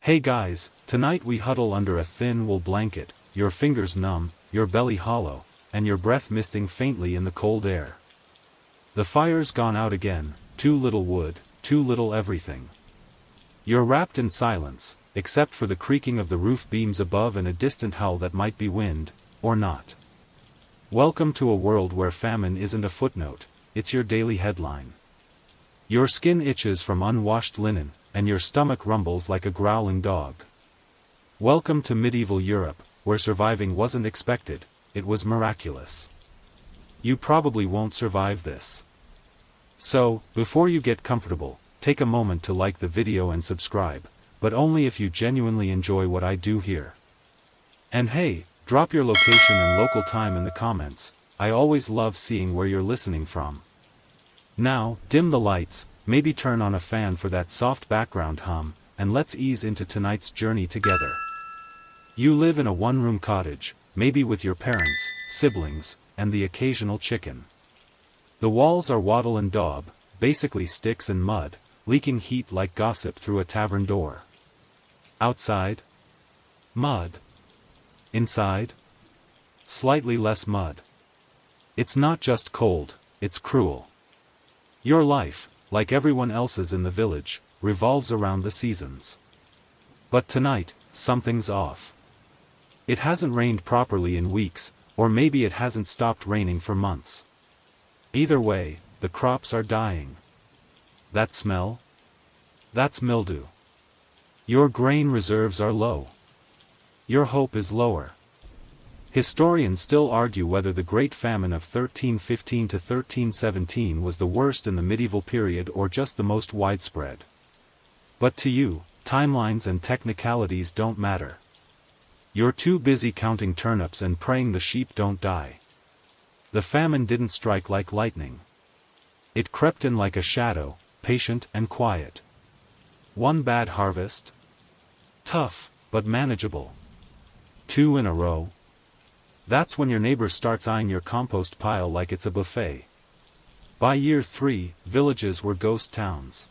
Hey guys, tonight we huddle under a thin wool blanket, your fingers numb, your belly hollow, and your breath misting faintly in the cold air. The fire's gone out again, too little wood, too little everything. You're wrapped in silence, except for the creaking of the roof beams above and a distant howl that might be wind, or not. Welcome to a world where famine isn't a footnote, it's your daily headline. Your skin itches from unwashed linen, and your stomach rumbles like a growling dog. Welcome to medieval Europe, where surviving wasn't expected, it was miraculous. You probably won't survive this. So, before you get comfortable, take a moment to like the video and subscribe, but only if you genuinely enjoy what I do here. And hey, drop your location and local time in the comments, I always love seeing where you're listening from. Now, dim the lights, maybe turn on a fan for that soft background hum, and let's ease into tonight's journey together. You live in a one-room cottage, maybe with your parents, siblings, and the occasional chicken. The walls are wattle and daub, basically sticks and mud, leaking heat like gossip through a tavern door. Outside? Mud. Inside? Slightly less mud. It's not just cold, it's cruel. Your life, like everyone else's in the village, revolves around the seasons. But tonight, something's off. It hasn't rained properly in weeks, or maybe it hasn't stopped raining for months. Either way, the crops are dying. That smell? That's mildew. Your grain reserves are low. Your hope is lower. Historians still argue whether the Great Famine of 1315 to 1317 was the worst in the medieval period or just the most widespread. But to you, timelines and technicalities don't matter. You're too busy counting turnips and praying the sheep don't die. The famine didn't strike like lightning. It crept in like a shadow, patient and quiet. One bad harvest? Tough, but manageable. Two in a row? That's when your neighbor starts eyeing your compost pile like it's a buffet. By year 3, villages were ghost towns.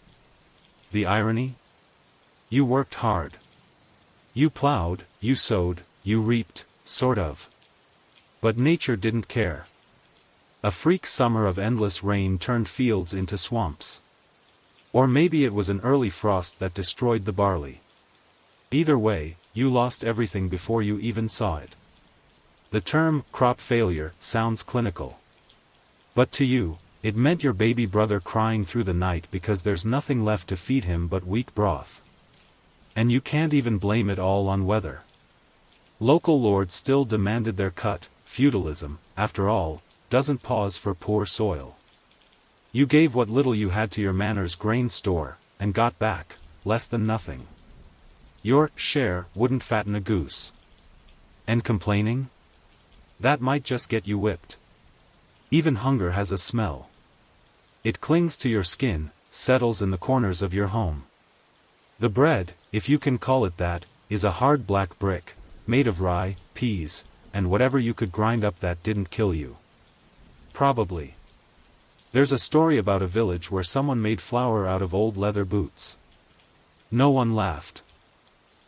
The irony? You worked hard. You plowed, you sowed, you reaped, sort of. But nature didn't care. A freak summer of endless rain turned fields into swamps. Or maybe it was an early frost that destroyed the barley. Either way, you lost everything before you even saw it. The term, crop failure, sounds clinical. But to you, it meant your baby brother crying through the night because there's nothing left to feed him but weak broth. And you can't even blame it all on weather. Local lords still demanded their cut, feudalism, after all, doesn't pause for poor soil. You gave what little you had to your manor's grain store, and got back, less than nothing. Your share wouldn't fatten a goose. And complaining? That might just get you whipped. Even hunger has a smell. It clings to your skin, settles in the corners of your home. The bread, if you can call it that, is a hard black brick, made of rye, peas, and whatever you could grind up that didn't kill you. Probably. There's a story about a village where someone made flour out of old leather boots. No one laughed.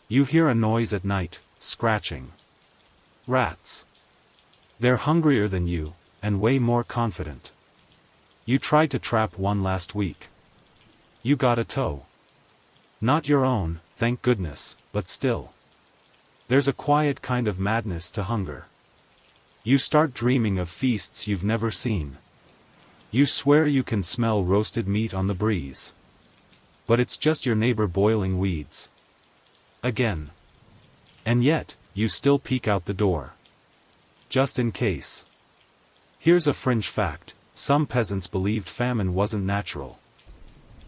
You hear a noise at night, scratching. Rats. They're hungrier than you, and way more confident. You tried to trap one last week. You got a toe. Not your own, thank goodness, but still. There's a quiet kind of madness to hunger. You start dreaming of feasts you've never seen. You swear you can smell roasted meat on the breeze. But it's just your neighbor boiling weeds. Again. And yet, you still peek out the door. Just in case. Here's a fringe fact, some peasants believed famine wasn't natural.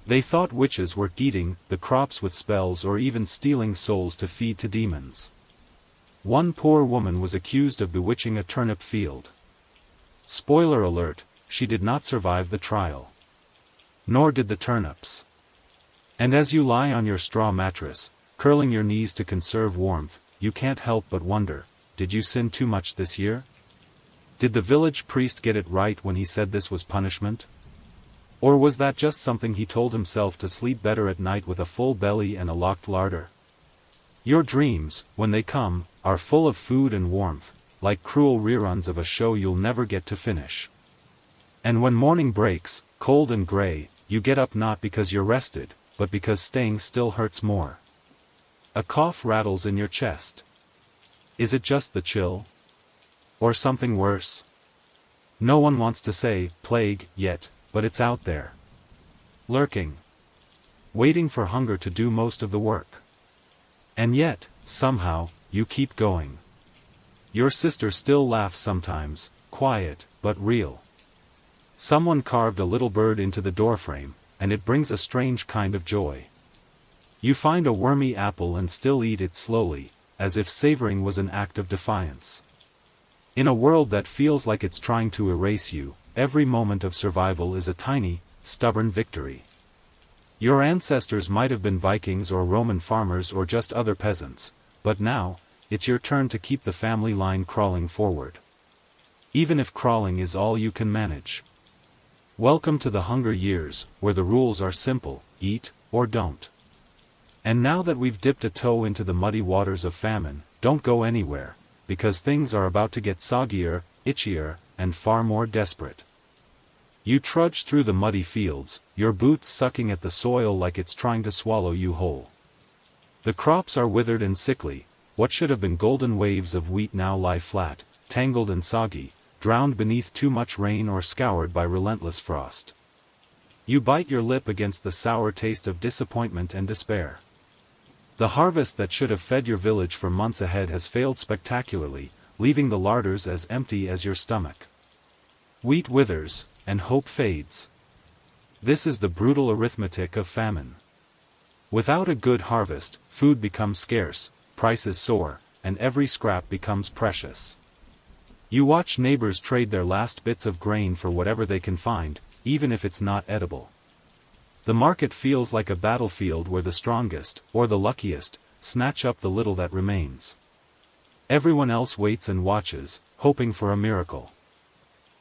They thought witches were eating the crops with spells or even stealing souls to feed to demons. One poor woman was accused of bewitching a turnip field. Spoiler alert, she did not survive the trial. Nor did the turnips. And as you lie on your straw mattress, curling your knees to conserve warmth, you can't help but wonder, did you sin too much this year? Did the village priest get it right when he said this was punishment? Or was that just something he told himself to sleep better at night with a full belly and a locked larder? Your dreams, when they come, are full of food and warmth, like cruel reruns of a show you'll never get to finish. And when morning breaks, cold and gray, you get up not because you're rested, but because staying still hurts more. A cough rattles in your chest. Is it just the chill? Or something worse? No one wants to say plague yet, but it's out there. Lurking. Waiting for hunger to do most of the work. And yet, somehow, you keep going. Your sister still laughs sometimes, quiet, but real. Someone carved a little bird into the doorframe, and it brings a strange kind of joy. You find a wormy apple and still eat it slowly, as if savoring was an act of defiance. In a world that feels like it's trying to erase you, every moment of survival is a tiny, stubborn victory. Your ancestors might have been Vikings or Roman farmers or just other peasants, but now, it's your turn to keep the family line crawling forward. Even if crawling is all you can manage. Welcome to the hunger years, where the rules are simple: eat, or don't. And now that we've dipped a toe into the muddy waters of famine, don't go anywhere, because things are about to get soggier, itchier, and far more desperate. You trudge through the muddy fields, your boots sucking at the soil like it's trying to swallow you whole. The crops are withered and sickly, what should have been golden waves of wheat now lie flat, tangled and soggy, drowned beneath too much rain or scoured by relentless frost. You bite your lip against the sour taste of disappointment and despair. The harvest that should have fed your village for months ahead has failed spectacularly, leaving the larders as empty as your stomach. Wheat withers, and hope fades. This is the brutal arithmetic of famine. Without a good harvest, food becomes scarce, prices soar, and every scrap becomes precious. You watch neighbors trade their last bits of grain for whatever they can find, even if it's not edible. The market feels like a battlefield where the strongest, or the luckiest, snatch up the little that remains. Everyone else waits and watches, hoping for a miracle.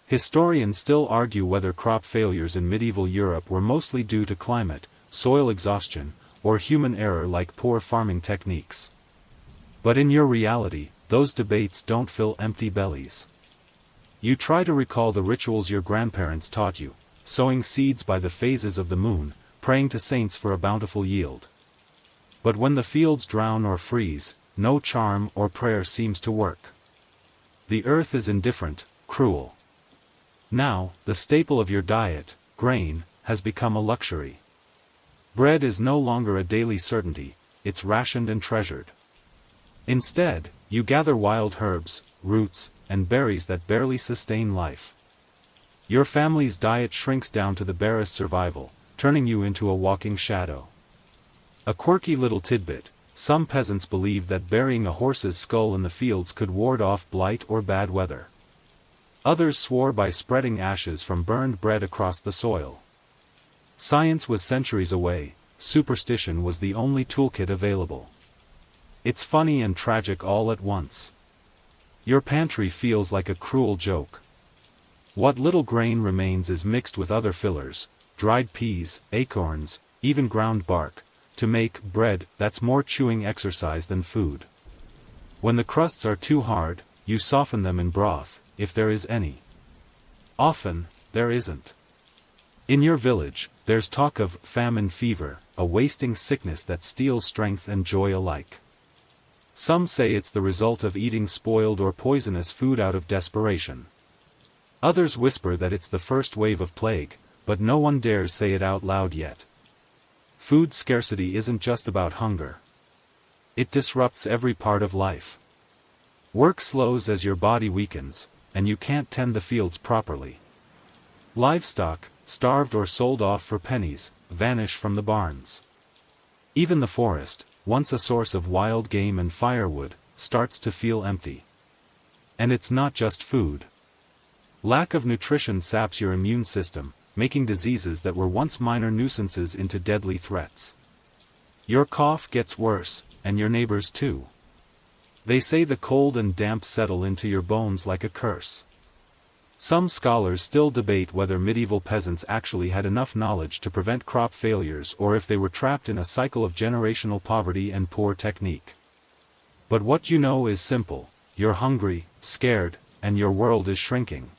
Historians still argue whether crop failures in medieval Europe were mostly due to climate, soil exhaustion, or human error like poor farming techniques. But in your reality, those debates don't fill empty bellies. You try to recall the rituals your grandparents taught you, sowing seeds by the phases of the moon, praying to saints for a bountiful yield. But when the fields drown or freeze, no charm or prayer seems to work. The earth is indifferent, cruel. Now, the staple of your diet, grain, has become a luxury. Bread is no longer a daily certainty, it's rationed and treasured. Instead, you gather wild herbs, roots, and berries that barely sustain life. Your family's diet shrinks down to the barest survival, turning you into a walking shadow. A quirky little tidbit: some peasants believe that burying a horse's skull in the fields could ward off blight or bad weather. Others swore by spreading ashes from burned bread across the soil. Science was centuries away, superstition was the only toolkit available. It's funny and tragic all at once. Your pantry feels like a cruel joke. What little grain remains is mixed with other fillers, dried peas, acorns, even ground bark, to make bread that's more chewing exercise than food. When the crusts are too hard, you soften them in broth, if there is any. Often, there isn't. In your village, there's talk of famine fever, a wasting sickness that steals strength and joy alike. Some say it's the result of eating spoiled or poisonous food out of desperation. Others whisper that it's the first wave of plague, but no one dares say it out loud yet. Food scarcity isn't just about hunger. It disrupts every part of life. Work slows as your body weakens, and you can't tend the fields properly. Livestock, starved or sold off for pennies, vanish from the barns. Even the forest, once a source of wild game and firewood, starts to feel empty. And it's not just food. Lack of nutrition saps your immune system, making diseases that were once minor nuisances into deadly threats. Your cough gets worse, and your neighbors too. They say the cold and damp settle into your bones like a curse. Some scholars still debate whether medieval peasants actually had enough knowledge to prevent crop failures or if they were trapped in a cycle of generational poverty and poor technique. But what you know is simple: you're hungry, scared, and your world is shrinking.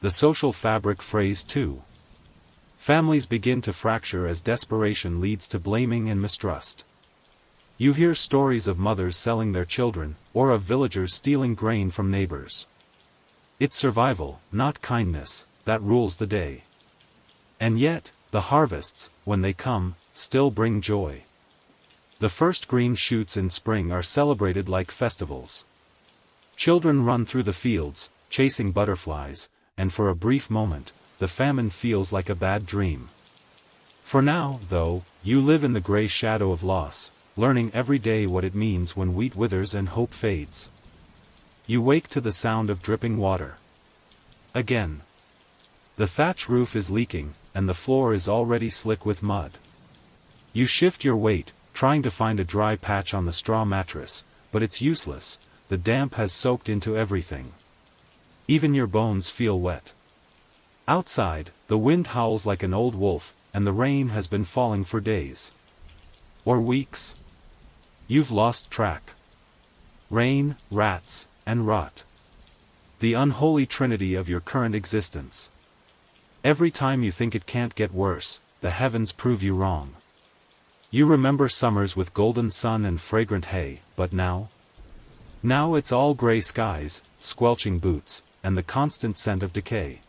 The social fabric frays too. Families begin to fracture as desperation leads to blaming and mistrust. You hear stories of mothers selling their children, or of villagers stealing grain from neighbors. It's survival, not kindness, that rules the day. And yet, the harvests, when they come, still bring joy. The first green shoots in spring are celebrated like festivals. Children run through the fields, chasing butterflies, and for a brief moment, the famine feels like a bad dream. For now, though, you live in the gray shadow of loss, learning every day what it means when wheat withers and hope fades. You wake to the sound of dripping water. Again. The thatch roof is leaking, and the floor is already slick with mud. You shift your weight, trying to find a dry patch on the straw mattress, but it's useless. The damp has soaked into everything. Even your bones feel wet. Outside, the wind howls like an old wolf, and the rain has been falling for days. Or weeks. You've lost track. Rain, rats, and rot. The unholy trinity of your current existence. Every time you think it can't get worse, the heavens prove you wrong. You remember summers with golden sun and fragrant hay, but now? Now it's all gray skies, squelching boots, and the constant scent of decay.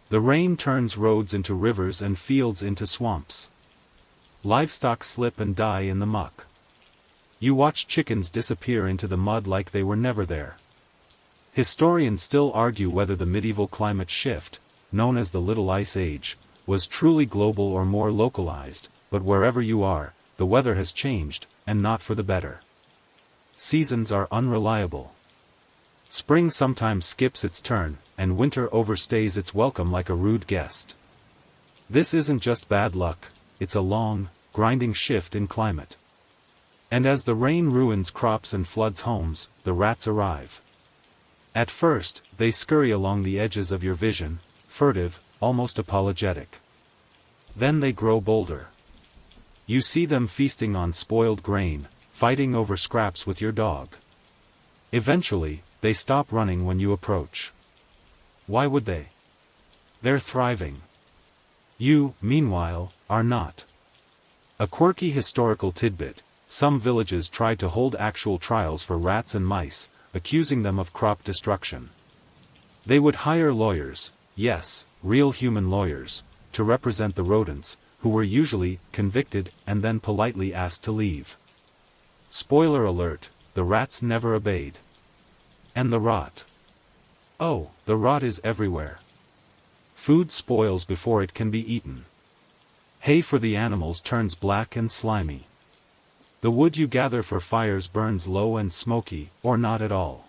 The rain turns roads into rivers and fields into swamps. Livestock slip and die in the muck. You watch chickens disappear into the mud like they were never there. Historians still argue whether the medieval climate shift, known as the Little Ice Age, was truly global or more localized, but wherever you are, the weather has changed, and not for the better. Seasons are unreliable. Spring sometimes skips its turn, and winter overstays its welcome like a rude guest. This isn't just bad luck, it's a long, grinding shift in climate. And as the rain ruins crops and floods homes, the rats arrive. At first, they scurry along the edges of your vision, furtive, almost apologetic. Then they grow bolder. You see them feasting on spoiled grain, fighting over scraps with your dog. Eventually, they stop running when you approach. Why would they? They're thriving. You, meanwhile, are not. A quirky historical tidbit: some villages tried to hold actual trials for rats and mice, accusing them of crop destruction. They would hire lawyers, yes, real human lawyers, to represent the rodents, who were usually convicted and then politely asked to leave. Spoiler alert, the rats never obeyed. And the rot. Oh, the rot is everywhere. Food spoils before it can be eaten. Hay for the animals turns black and slimy. The wood you gather for fires burns low and smoky, or not at all.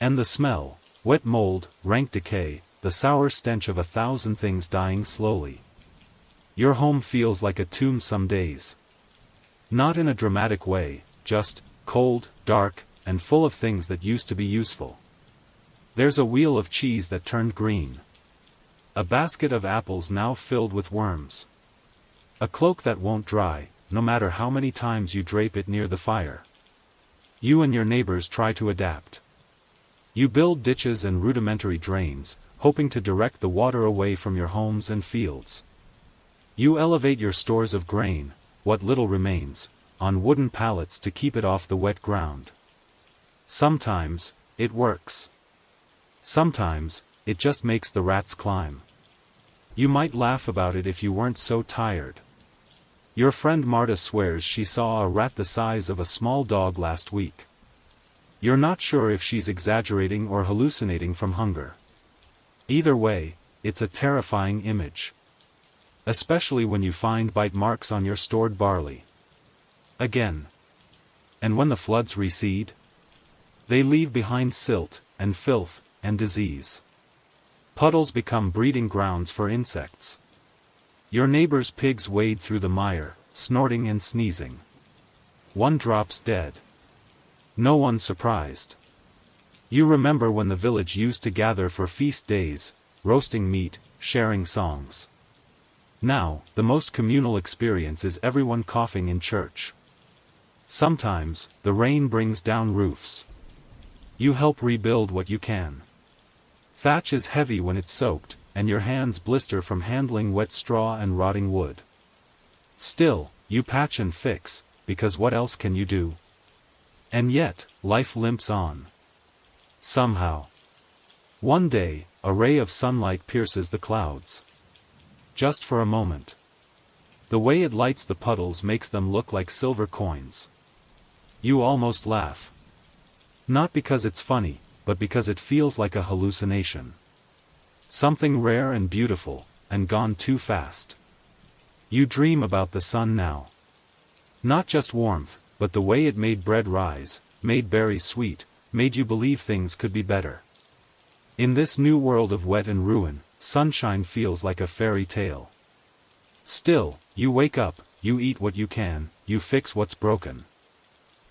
And the smell: wet mold, rank decay, the sour stench of 1,000 things dying slowly. Your home feels like a tomb some days. Not in a dramatic way, just cold, dark, and full of things that used to be useful. There's a wheel of cheese that turned green. A basket of apples now filled with worms. A cloak that won't dry, no matter how many times you drape it near the fire. You and your neighbors try to adapt. You build ditches and rudimentary drains, hoping to direct the water away from your homes and fields. You elevate your stores of grain, what little remains, on wooden pallets to keep it off the wet ground. Sometimes, it works. Sometimes, it just makes the rats climb. You might laugh about it if you weren't so tired. Your friend Marta swears she saw a rat the size of a small dog last week. You're not sure if she's exaggerating or hallucinating from hunger. Either way, it's a terrifying image. Especially when you find bite marks on your stored barley. Again. And when the floods recede? They leave behind silt, and filth, and disease. Puddles become breeding grounds for insects. Your neighbor's pigs wade through the mire, snorting and sneezing. One drops dead. No one surprised. You remember when the village used to gather for feast days, roasting meat, sharing songs. Now, the most communal experience is everyone coughing in church. Sometimes, the rain brings down roofs. You help rebuild what you can. Thatch is heavy when it's soaked, and your hands blister from handling wet straw and rotting wood. Still, you patch and fix, because what else can you do? And yet, life limps on. Somehow. One day, a ray of sunlight pierces the clouds. Just for a moment. The way it lights the puddles makes them look like silver coins. You almost laugh. Not because it's funny, but because it feels like a hallucination. Something rare and beautiful, and gone too fast. You dream about the sun now. Not just warmth, but the way it made bread rise, made berries sweet, made you believe things could be better. In this new world of wet and ruin, sunshine feels like a fairy tale. Still, you wake up, you eat what you can, you fix what's broken.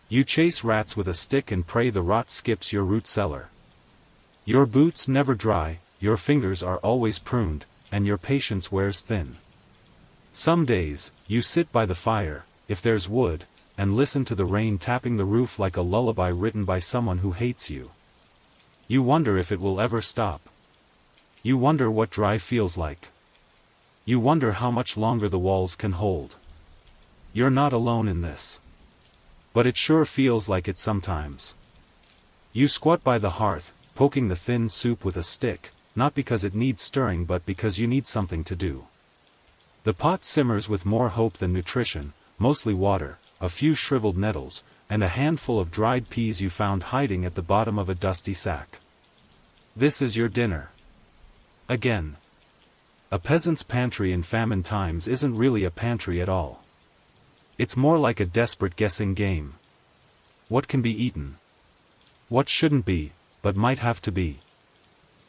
You chase rats with a stick and pray the rot skips your root cellar. Your boots never dry, your fingers are always pruned, and your patience wears thin. Some days, you sit by the fire, if there's wood, and listen to the rain tapping the roof like a lullaby written by someone who hates you. You wonder if it will ever stop. You wonder what dry feels like. You wonder how much longer the walls can hold. You're not alone in this. But it sure feels like it sometimes. You squat by the hearth, poking the thin soup with a stick, not because it needs stirring but because you need something to do. The pot simmers with more hope than nutrition, mostly water, a few shriveled nettles, and a handful of dried peas you found hiding at the bottom of a dusty sack. This is your dinner. Again. A peasant's pantry in famine times isn't really a pantry at all. It's more like a desperate guessing game. What can be eaten? What shouldn't be, but might have to be?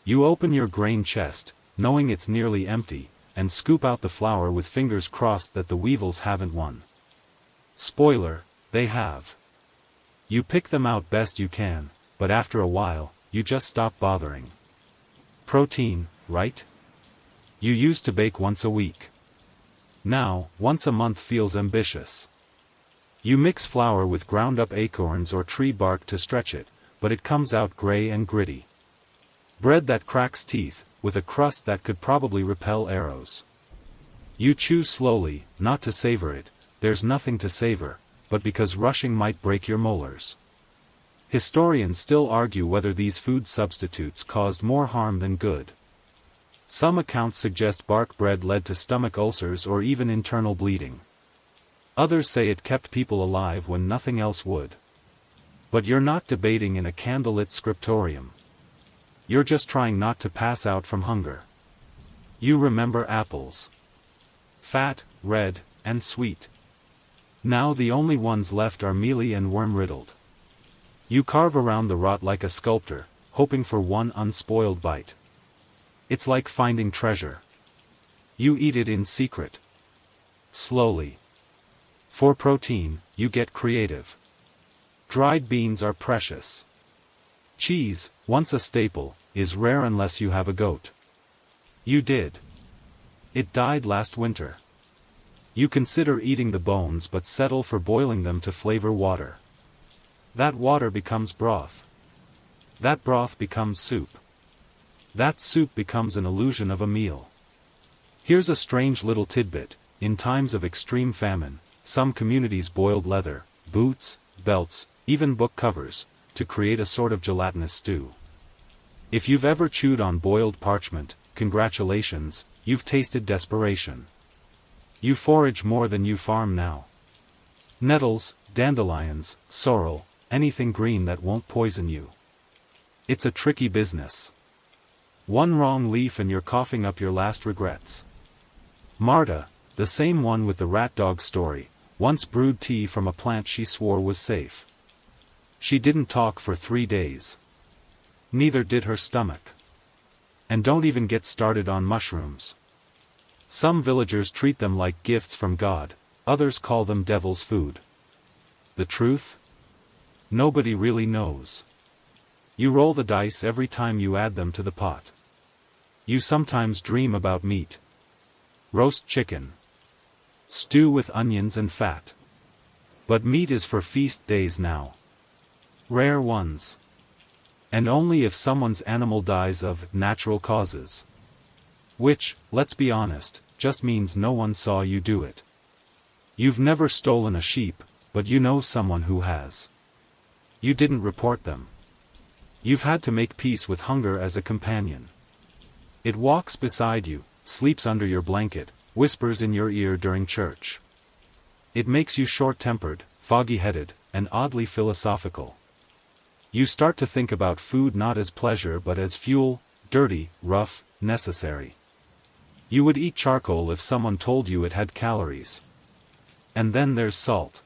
You open your grain chest, knowing it's nearly empty, and scoop out the flour with fingers crossed that the weevils haven't won. Spoiler, they have. You pick them out best you can, but after a while, you just stop bothering. Protein, right? You used to bake once a week. Now, once a month feels ambitious. You mix flour with ground-up acorns or tree bark to stretch it, but it comes out gray and gritty. Bread that cracks teeth, with a crust that could probably repel arrows. You chew slowly, not to savor it, there's nothing to savor, but because rushing might break your molars. Historians still argue whether these food substitutes caused more harm than good. Some accounts suggest bark bread led to stomach ulcers or even internal bleeding. Others say it kept people alive when nothing else would. But you're not debating in a candlelit scriptorium. You're just trying not to pass out from hunger. You remember apples. Fat, red, and sweet. Now the only ones left are mealy and worm-riddled. You carve around the rot like a sculptor, hoping for one unspoiled bite. It's like finding treasure. You eat it in secret. Slowly. For protein, you get creative. Dried beans are precious. Cheese, once a staple, is rare unless you have a goat. You did. It died last winter. You consider eating the bones but settle for boiling them to flavor water. That water becomes broth. That broth becomes soup. That soup becomes an illusion of a meal. Here's a strange little tidbit: in times of extreme famine, some communities boiled leather, boots, belts, even book covers, to create a sort of gelatinous stew. If you've ever chewed on boiled parchment, congratulations, you've tasted desperation. You forage more than you farm now. Nettles, dandelions, sorrel, anything green that won't poison you. It's a tricky business. One wrong leaf and you're coughing up your last regrets. Marta, the same one with the rat dog story, once brewed tea from a plant she swore was safe. She didn't talk for 3 days. Neither did her stomach. And don't even get started on mushrooms. Some villagers treat them like gifts from God, others call them devil's food. The truth? Nobody really knows. You roll the dice every time you add them to the pot. You sometimes dream about meat. Roast chicken. Stew with onions and fat. But meat is for feast days now. Rare ones. And only if someone's animal dies of natural causes. Which, let's be honest, just means no one saw you do it. You've never stolen a sheep, but you know someone who has. You didn't report them. You've had to make peace with hunger as a companion. It walks beside you, sleeps under your blanket, whispers in your ear during church. It makes you short-tempered, foggy-headed, and oddly philosophical. You start to think about food not as pleasure but as fuel, dirty, rough, necessary. You would eat charcoal if someone told you it had calories. And then there's salt.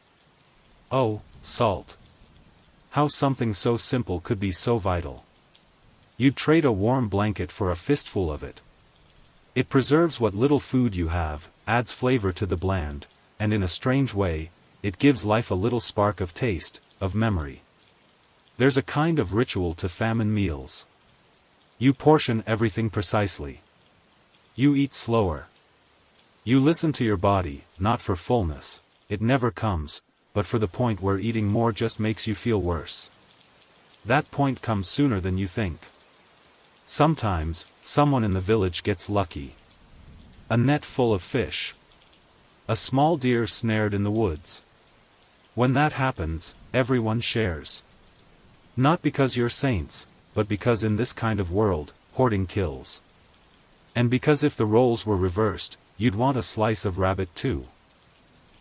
Oh, salt. How something so simple could be so vital. You'd trade a warm blanket for a fistful of it. It preserves what little food you have, adds flavor to the bland, and in a strange way, it gives life a little spark of taste, of memory. There's a kind of ritual to famine meals. You portion everything precisely. You eat slower. You listen to your body, not for fullness, it never comes, but for the point where eating more just makes you feel worse. That point comes sooner than you think. Sometimes, someone in the village gets lucky. A net full of fish. A small deer snared in the woods. When that happens, everyone shares. Not because you're saints, but because in this kind of world, hoarding kills. And because if the roles were reversed, you'd want a slice of rabbit too.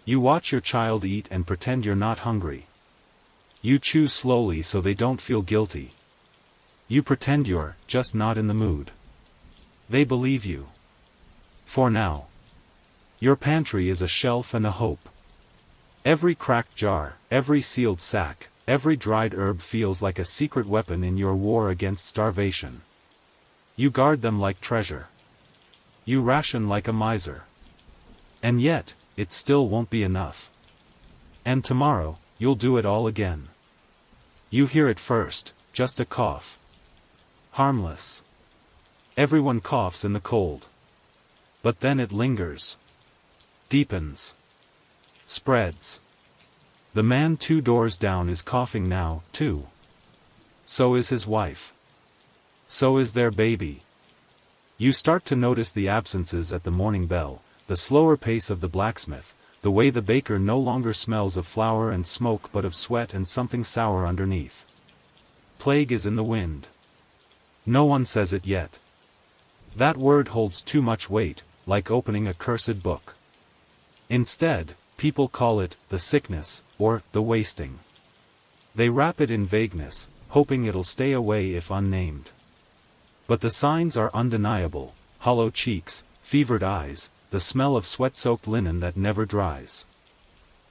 You watch your child eat and pretend you're not hungry. You chew slowly so they don't feel guilty. You pretend you're just not in the mood. They believe you. For now. Your pantry is a shelf and a hope. Every cracked jar, every sealed sack, every dried herb feels like a secret weapon in your war against starvation. You guard them like treasure. You ration like a miser. And yet, it still won't be enough. And tomorrow, you'll do it all again. You hear it first, just a cough. Harmless. Everyone coughs in the cold. But then it lingers. Deepens. Spreads. The man 2 doors down is coughing now, too. So is his wife. So is their baby. You start to notice the absences at the morning bell, the slower pace of the blacksmith, the way the baker no longer smells of flour and smoke but of sweat and something sour underneath. Plague is in the wind. No one says it yet. That word holds too much weight, like opening a cursed book. Instead, people call it the sickness, or the wasting. They wrap it in vagueness, hoping it'll stay away if unnamed. But the signs are undeniable: hollow cheeks, fevered eyes, the smell of sweat-soaked linen that never dries.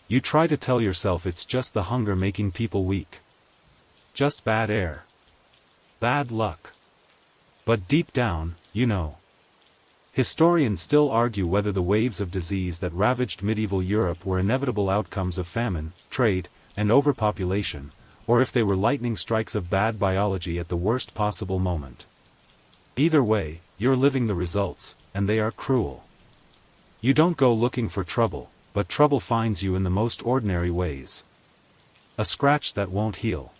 You try to tell yourself it's just the hunger making people weak. Just bad air. Bad luck. But deep down, you know. Historians still argue whether the waves of disease that ravaged medieval Europe were inevitable outcomes of famine, trade, and overpopulation, or if they were lightning strikes of bad biology at the worst possible moment. Either way, you're living the results, and they are cruel. You don't go looking for trouble, but trouble finds you in the most ordinary ways. A scratch that won't heal.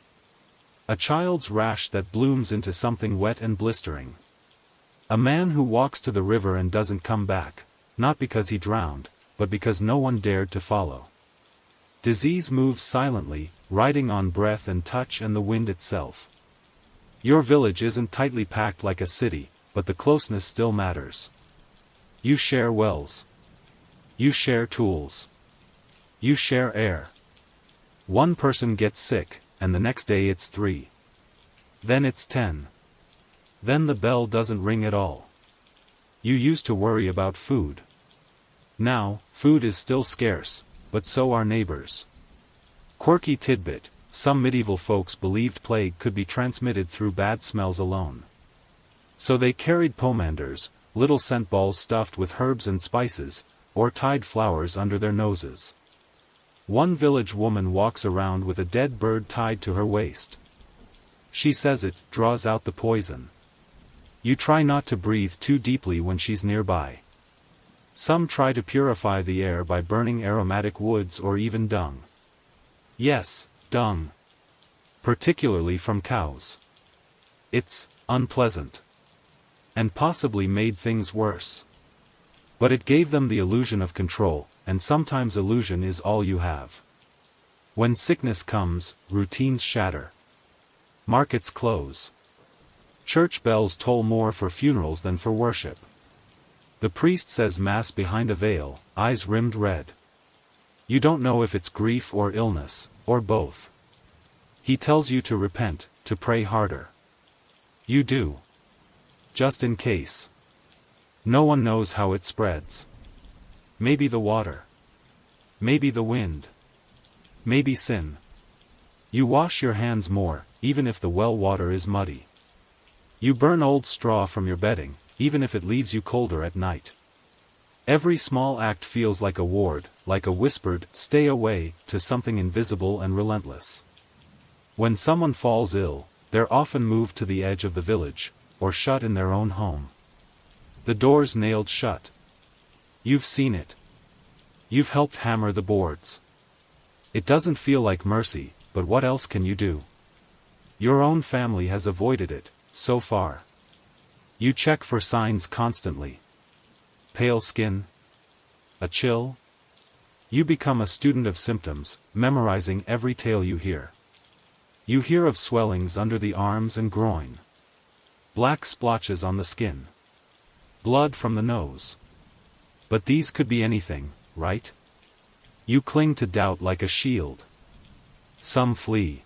A child's rash that blooms into something wet and blistering. A man who walks to the river and doesn't come back, not because he drowned, but because no one dared to follow. Disease moves silently, riding on breath and touch and the wind itself. Your village isn't tightly packed like a city, but the closeness still matters. You share wells. You share tools. You share air. One person gets sick, and the next day it's 3. Then it's 10. Then the bell doesn't ring at all. You used to worry about food. Now, food is still scarce, but so are neighbors. Quirky tidbit: some medieval folks believed plague could be transmitted through bad smells alone. So they carried pomanders, little scent balls stuffed with herbs and spices, or tied flowers under their noses. One village woman walks around with a dead bird tied to her waist. She says it draws out the poison. You try not to breathe too deeply when she's nearby. Some try to purify the air by burning aromatic woods or even dung. Yes, dung. Particularly from cows. It's unpleasant. And possibly made things worse. But it gave them the illusion of control, and sometimes illusion is all you have. When sickness comes, routines shatter. Markets close. Church bells toll more for funerals than for worship. The priest says mass behind a veil, eyes rimmed red. You don't know if it's grief or illness, or both. He tells you to repent, to pray harder. You do. Just in case. No one knows how it spreads. Maybe the water. Maybe the wind. Maybe sin. You wash your hands more, even if the well water is muddy. You burn old straw from your bedding, even if it leaves you colder at night. Every small act feels like a ward, like a whispered, "Stay away," to something invisible and relentless. When someone falls ill, they're often moved to the edge of the village, or shut in their own home. The doors nailed shut. You've seen it. You've helped hammer the boards. It doesn't feel like mercy, but what else can you do? Your own family has avoided it, so far. You check for signs constantly. Pale skin? A chill? You become a student of symptoms, memorizing every tale you hear. You hear of swellings under the arms and groin. Black splotches on the skin. Blood from the nose. But these could be anything, right? You cling to doubt like a shield. Some flee.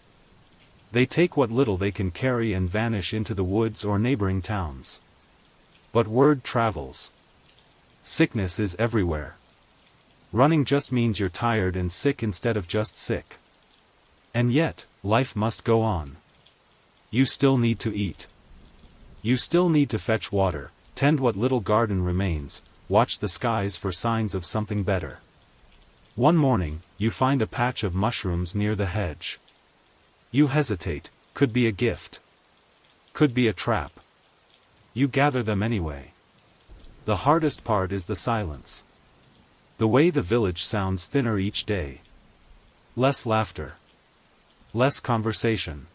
They take what little they can carry and vanish into the woods or neighboring towns. But word travels. Sickness is everywhere. Running just means you're tired and sick instead of just sick. And yet, life must go on. You still need to eat. You still need to fetch water, tend what little garden remains, watch the skies for signs of something better. One morning, you find a patch of mushrooms near the hedge. You hesitate, could be a gift. Could be a trap. You gather them anyway. The hardest part is the silence. The way the village sounds thinner each day. Less laughter. Less conversation.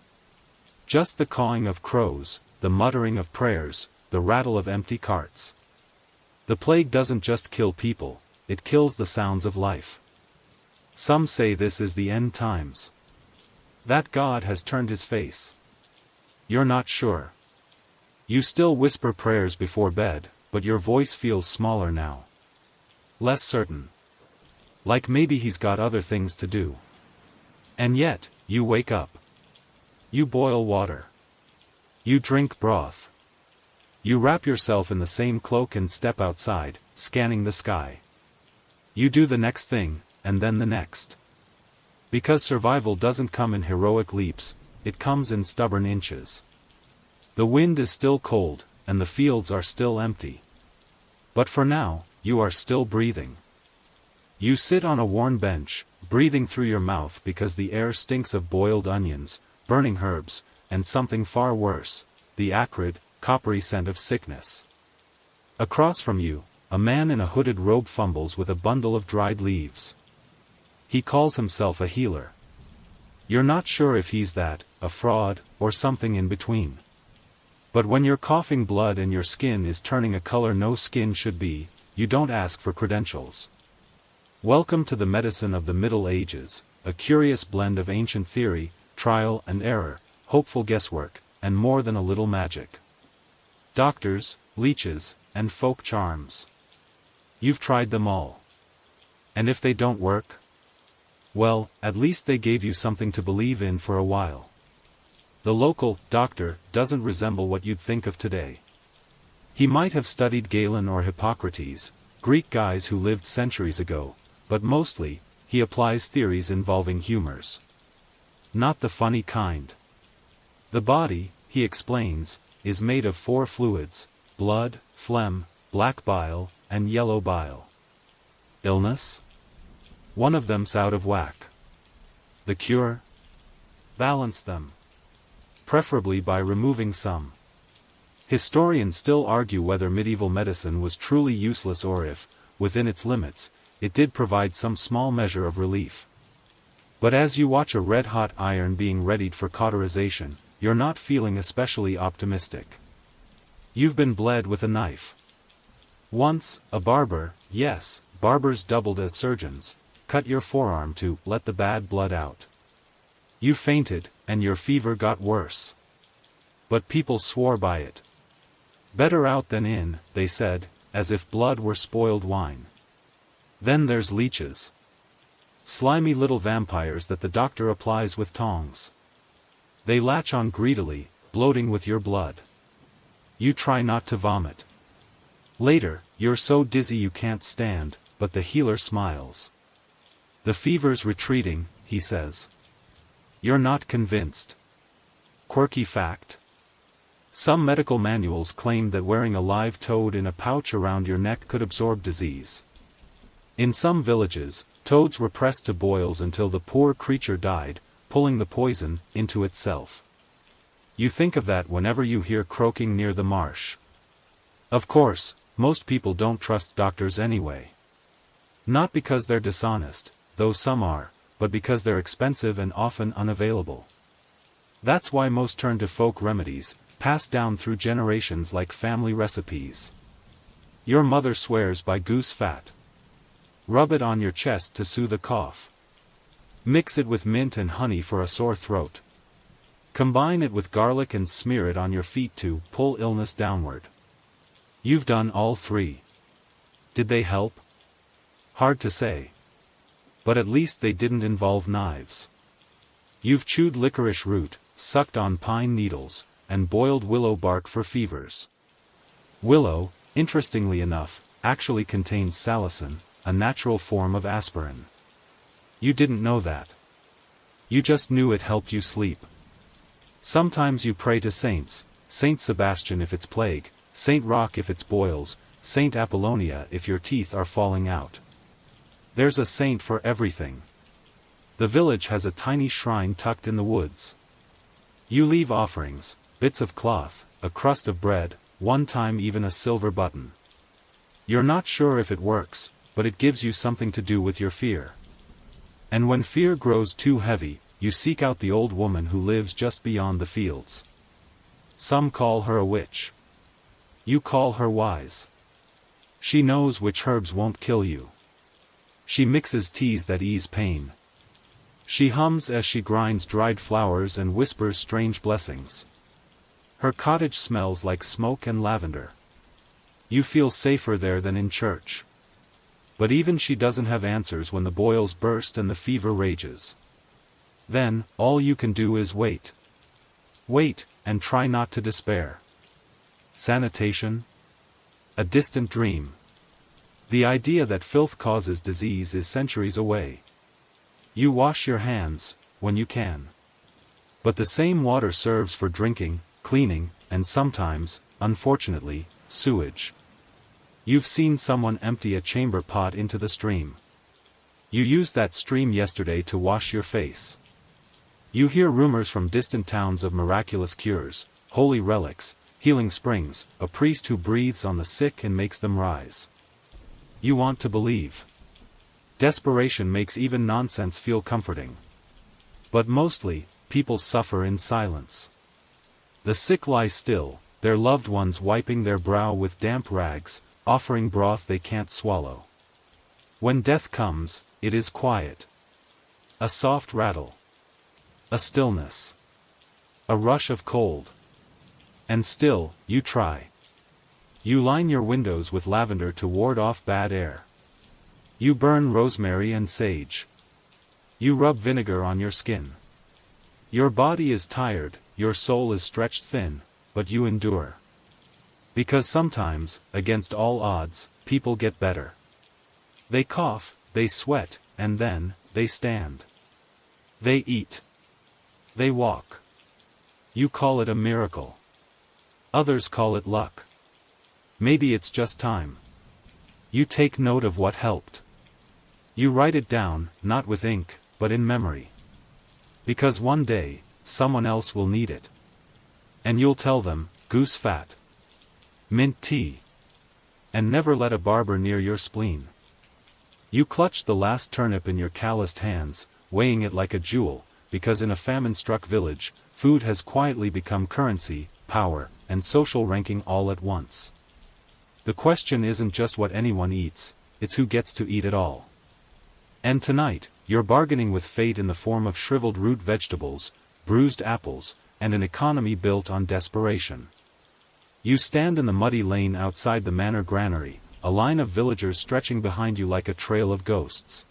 Just the cawing of crows, the muttering of prayers, the rattle of empty carts. The plague doesn't just kill people, it kills the sounds of life. Some say this is the end times. That God has turned his face. You're not sure. You still whisper prayers before bed, but your voice feels smaller now. Less certain. Like maybe he's got other things to do. And yet, you wake up. You boil water. You drink broth. You wrap yourself in the same cloak and step outside, scanning the sky. You do the next thing, and then the next. Because survival doesn't come in heroic leaps, it comes in stubborn inches. The wind is still cold, and the fields are still empty. But for now, you are still breathing. You sit on a worn bench, breathing through your mouth because the air stinks of boiled onions, burning herbs, and something far worse, the acrid, coppery scent of sickness. Across from you, a man in a hooded robe fumbles with a bundle of dried leaves. He calls himself a healer. You're not sure if he's that, a fraud, or something in between. But when you're coughing blood and your skin is turning a color no skin should be, you don't ask for credentials. Welcome to the medicine of the Middle Ages, a curious blend of ancient theory, trial and error, hopeful guesswork, and more than a little magic. Doctors, leeches, and folk charms. You've tried them all. And if they don't work? Well, at least they gave you something to believe in for a while. The local doctor doesn't resemble what you'd think of today. He might have studied Galen or Hippocrates, Greek guys who lived centuries ago, but mostly, he applies theories involving humors. Not the funny kind. The body, he explains, is made of 4 fluids: blood, phlegm, black bile, and yellow bile. Illness? One of them's out of whack. The cure? Balance them. Preferably by removing some. Historians still argue whether medieval medicine was truly useless or if, within its limits, it did provide some small measure of relief. But as you watch a red-hot iron being readied for cauterization, you're not feeling especially optimistic. You've been bled with a knife. Once, a barber, yes, barbers doubled as surgeons, cut your forearm to let the bad blood out. You fainted, and your fever got worse. But people swore by it. Better out than in, they said, as if blood were spoiled wine. Then there's leeches. Slimy little vampires that the doctor applies with tongs. They latch on greedily, bloating with your blood. You try not to vomit. Later, you're so dizzy you can't stand, but the healer smiles. The fever's retreating, he says. You're not convinced. Quirky fact. Some medical manuals claim that wearing a live toad in a pouch around your neck could absorb disease. In some villages, toads were pressed to boils until the poor creature died, pulling the poison into itself. You think of that whenever you hear croaking near the marsh. Of course, most people don't trust doctors anyway. Not because they're dishonest, though some are, but because they're expensive and often unavailable. That's why most turn to folk remedies, passed down through generations like family recipes. Your mother swears by goose fat. Rub it on your chest to soothe a cough. Mix it with mint and honey for a sore throat. Combine it with garlic and smear it on your feet to pull illness downward. You've done all three. Did they help? Hard to say. But at least they didn't involve knives. You've chewed licorice root, sucked on pine needles, and boiled willow bark for fevers. Willow, interestingly enough, actually contains salicin, a natural form of aspirin. You didn't know that. You just knew it helped you sleep. Sometimes you pray to saints, Saint Sebastian if it's plague, Saint Roch if it's boils, Saint Apollonia if your teeth are falling out. There's a saint for everything. The village has a tiny shrine tucked in the woods. You leave offerings, bits of cloth, a crust of bread, one time even a silver button. You're not sure if it works, but it gives you something to do with your fear. And when fear grows too heavy, you seek out the old woman who lives just beyond the fields. Some call her a witch. You call her wise. She knows which herbs won't kill you. She mixes teas that ease pain. She hums as she grinds dried flowers and whispers strange blessings. Her cottage smells like smoke and lavender. You feel safer there than in church. But even she doesn't have answers when the boils burst and the fever rages. Then, all you can do is wait. Wait, and try not to despair. Sanitation? A distant dream. The idea that filth causes disease is centuries away. You wash your hands, when you can. But the same water serves for drinking, cleaning, and sometimes, unfortunately, sewage. You've seen someone empty a chamber pot into the stream. You used that stream yesterday to wash your face. You hear rumors from distant towns of miraculous cures, holy relics, healing springs, a priest who breathes on the sick and makes them rise. You want to believe. Desperation makes even nonsense feel comforting. But mostly, people suffer in silence. The sick lie still, their loved ones wiping their brow with damp rags, offering broth they can't swallow. When death comes, it is quiet. A soft rattle. A stillness. A rush of cold. And still, you try. You line your windows with lavender to ward off bad air. You burn rosemary and sage. You rub vinegar on your skin. Your body is tired, your soul is stretched thin, but you endure. Because sometimes, against all odds, people get better. They cough, they sweat, and then, they stand. They eat. They walk. You call it a miracle. Others call it luck. Maybe it's just time. You take note of what helped. You write it down, not with ink, but in memory. Because one day, someone else will need it. And you'll tell them, goose fat. Mint tea. And never let a barber near your spleen. You clutch the last turnip in your calloused hands, weighing it like a jewel, because in a famine-struck village, food has quietly become currency, power, and social ranking all at once. The question isn't just what anyone eats, it's who gets to eat it all. And tonight, you're bargaining with fate in the form of shriveled root vegetables, bruised apples, and an economy built on desperation. You stand in the muddy lane outside the manor granary, a line of villagers stretching behind you like a trail of ghosts.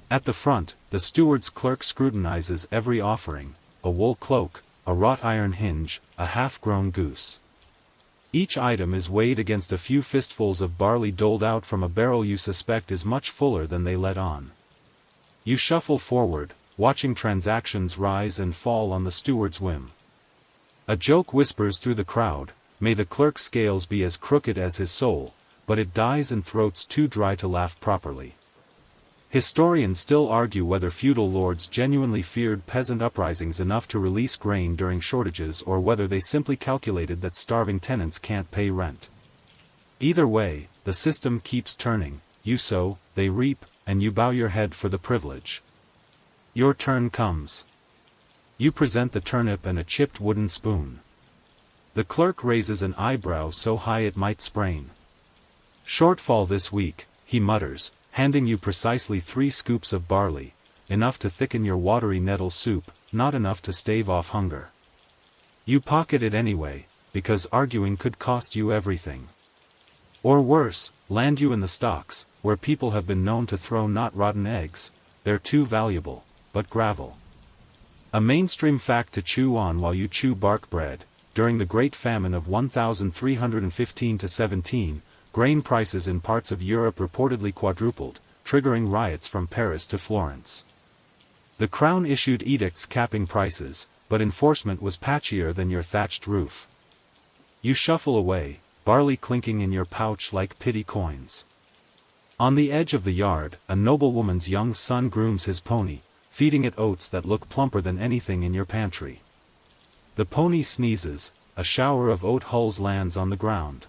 At the front, the steward's clerk scrutinizes every offering: a wool cloak, a wrought iron hinge, a half-grown goose. Each item is weighed against a few fistfuls of barley doled out from a barrel you suspect is much fuller than they let on. You shuffle forward, watching transactions rise and fall on the steward's whim. A joke whispers through the crowd, "May the clerk's scales be as crooked as his soul," but it dies in throats too dry to laugh properly. Historians still argue whether feudal lords genuinely feared peasant uprisings enough to release grain during shortages or whether they simply calculated that starving tenants can't pay rent. Either way, the system keeps turning: you sow, they reap, and you bow your head for the privilege. Your turn comes. You present the turnip and a chipped wooden spoon. The clerk raises an eyebrow so high it might sprain. "Shortfall this week," he mutters, handing you precisely 3 scoops of barley, enough to thicken your watery nettle soup, not enough to stave off hunger. You pocket it anyway, because arguing could cost you everything. Or worse, land you in the stocks, where people have been known to throw not rotten eggs, they're too valuable, but gravel. A mainstream fact to chew on while you chew bark bread: during the Great Famine of 1315–17, grain prices in parts of Europe reportedly quadrupled, triggering riots from Paris to Florence. The crown issued edicts capping prices, but enforcement was patchier than your thatched roof. You shuffle away, barley clinking in your pouch like pity coins. On the edge of the yard, a noblewoman's young son grooms his pony, feeding it oats that look plumper than anything in your pantry. The pony sneezes, a shower of oat hulls lands on the ground.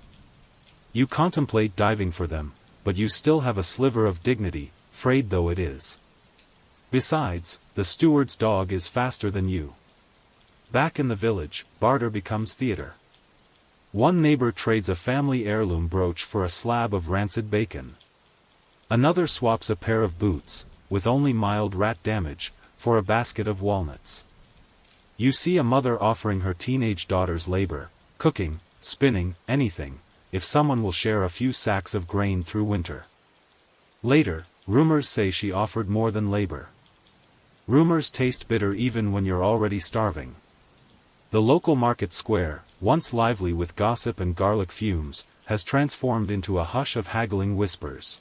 You contemplate diving for them, but you still have a sliver of dignity, frayed though it is. Besides, the steward's dog is faster than you. Back in the village, barter becomes theater. One neighbor trades a family heirloom brooch for a slab of rancid bacon. Another swaps a pair of boots, with only mild rat damage, for a basket of walnuts. You see a mother offering her teenage daughter's labor, cooking, spinning, anything, if someone will share a few sacks of grain through winter. Later, rumors say she offered more than labor. Rumors taste bitter even when you're already starving. The local market square, once lively with gossip and garlic fumes, has transformed into a hush of haggling whispers.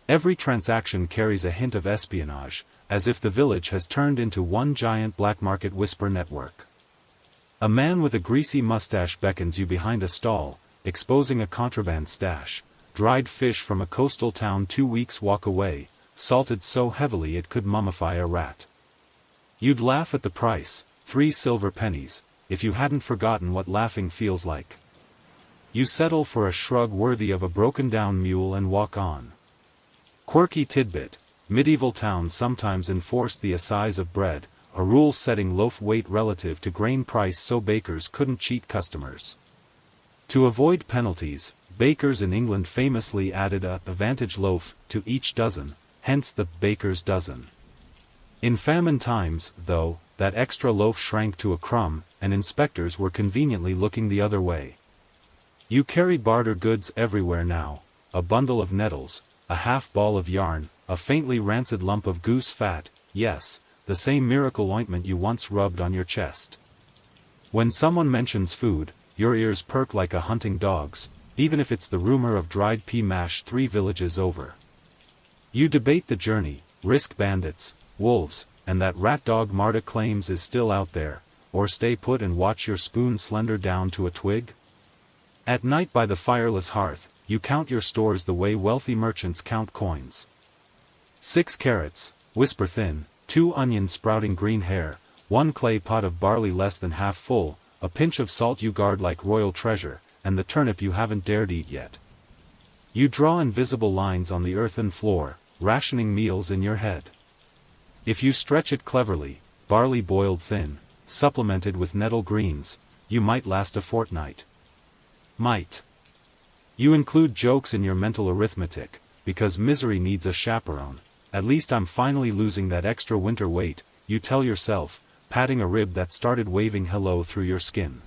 Every transaction carries a hint of espionage, as if the village has turned into one giant black market whisper network. A man with a greasy mustache beckons you behind a stall, exposing a contraband stash: dried fish from a coastal town 2 weeks' walk away, salted so heavily it could mummify a rat. You'd laugh at the price, 3 silver pennies, if you hadn't forgotten what laughing feels like. You settle for a shrug worthy of a broken-down mule and walk on. Quirky tidbit: medieval towns sometimes enforced the assize of bread, a rule setting loaf weight relative to grain price so bakers couldn't cheat customers. To avoid penalties, bakers in England famously added a "advantage loaf" to each dozen, hence the baker's dozen. In famine times, though, that extra loaf shrank to a crumb, and inspectors were conveniently looking the other way. You carry barter goods everywhere now: a bundle of nettles, a half ball of yarn, a faintly rancid lump of goose fat, yes, the same miracle ointment you once rubbed on your chest. When someone mentions food, your ears perk like a hunting dog's, even if it's the rumor of dried pea mash 3 villages over. You debate the journey, risk bandits, wolves, and that rat dog Marta claims is still out there, or stay put and watch your spoon slender down to a twig. At night by the fireless hearth, you count your stores the way wealthy merchants count coins. 6 carrots, whisper thin, 2 onions sprouting green hair, 1 clay pot of barley less than half full, a pinch of salt you guard like royal treasure, and the turnip you haven't dared eat yet. You draw invisible lines on the earthen floor, rationing meals in your head. If you stretch it cleverly, barley boiled thin, supplemented with nettle greens, you might last a fortnight. Might. You include jokes in your mental arithmetic, because misery needs a chaperone. At least I'm finally losing that extra winter weight, you tell yourself, patting a rib that started waving hello through your skin.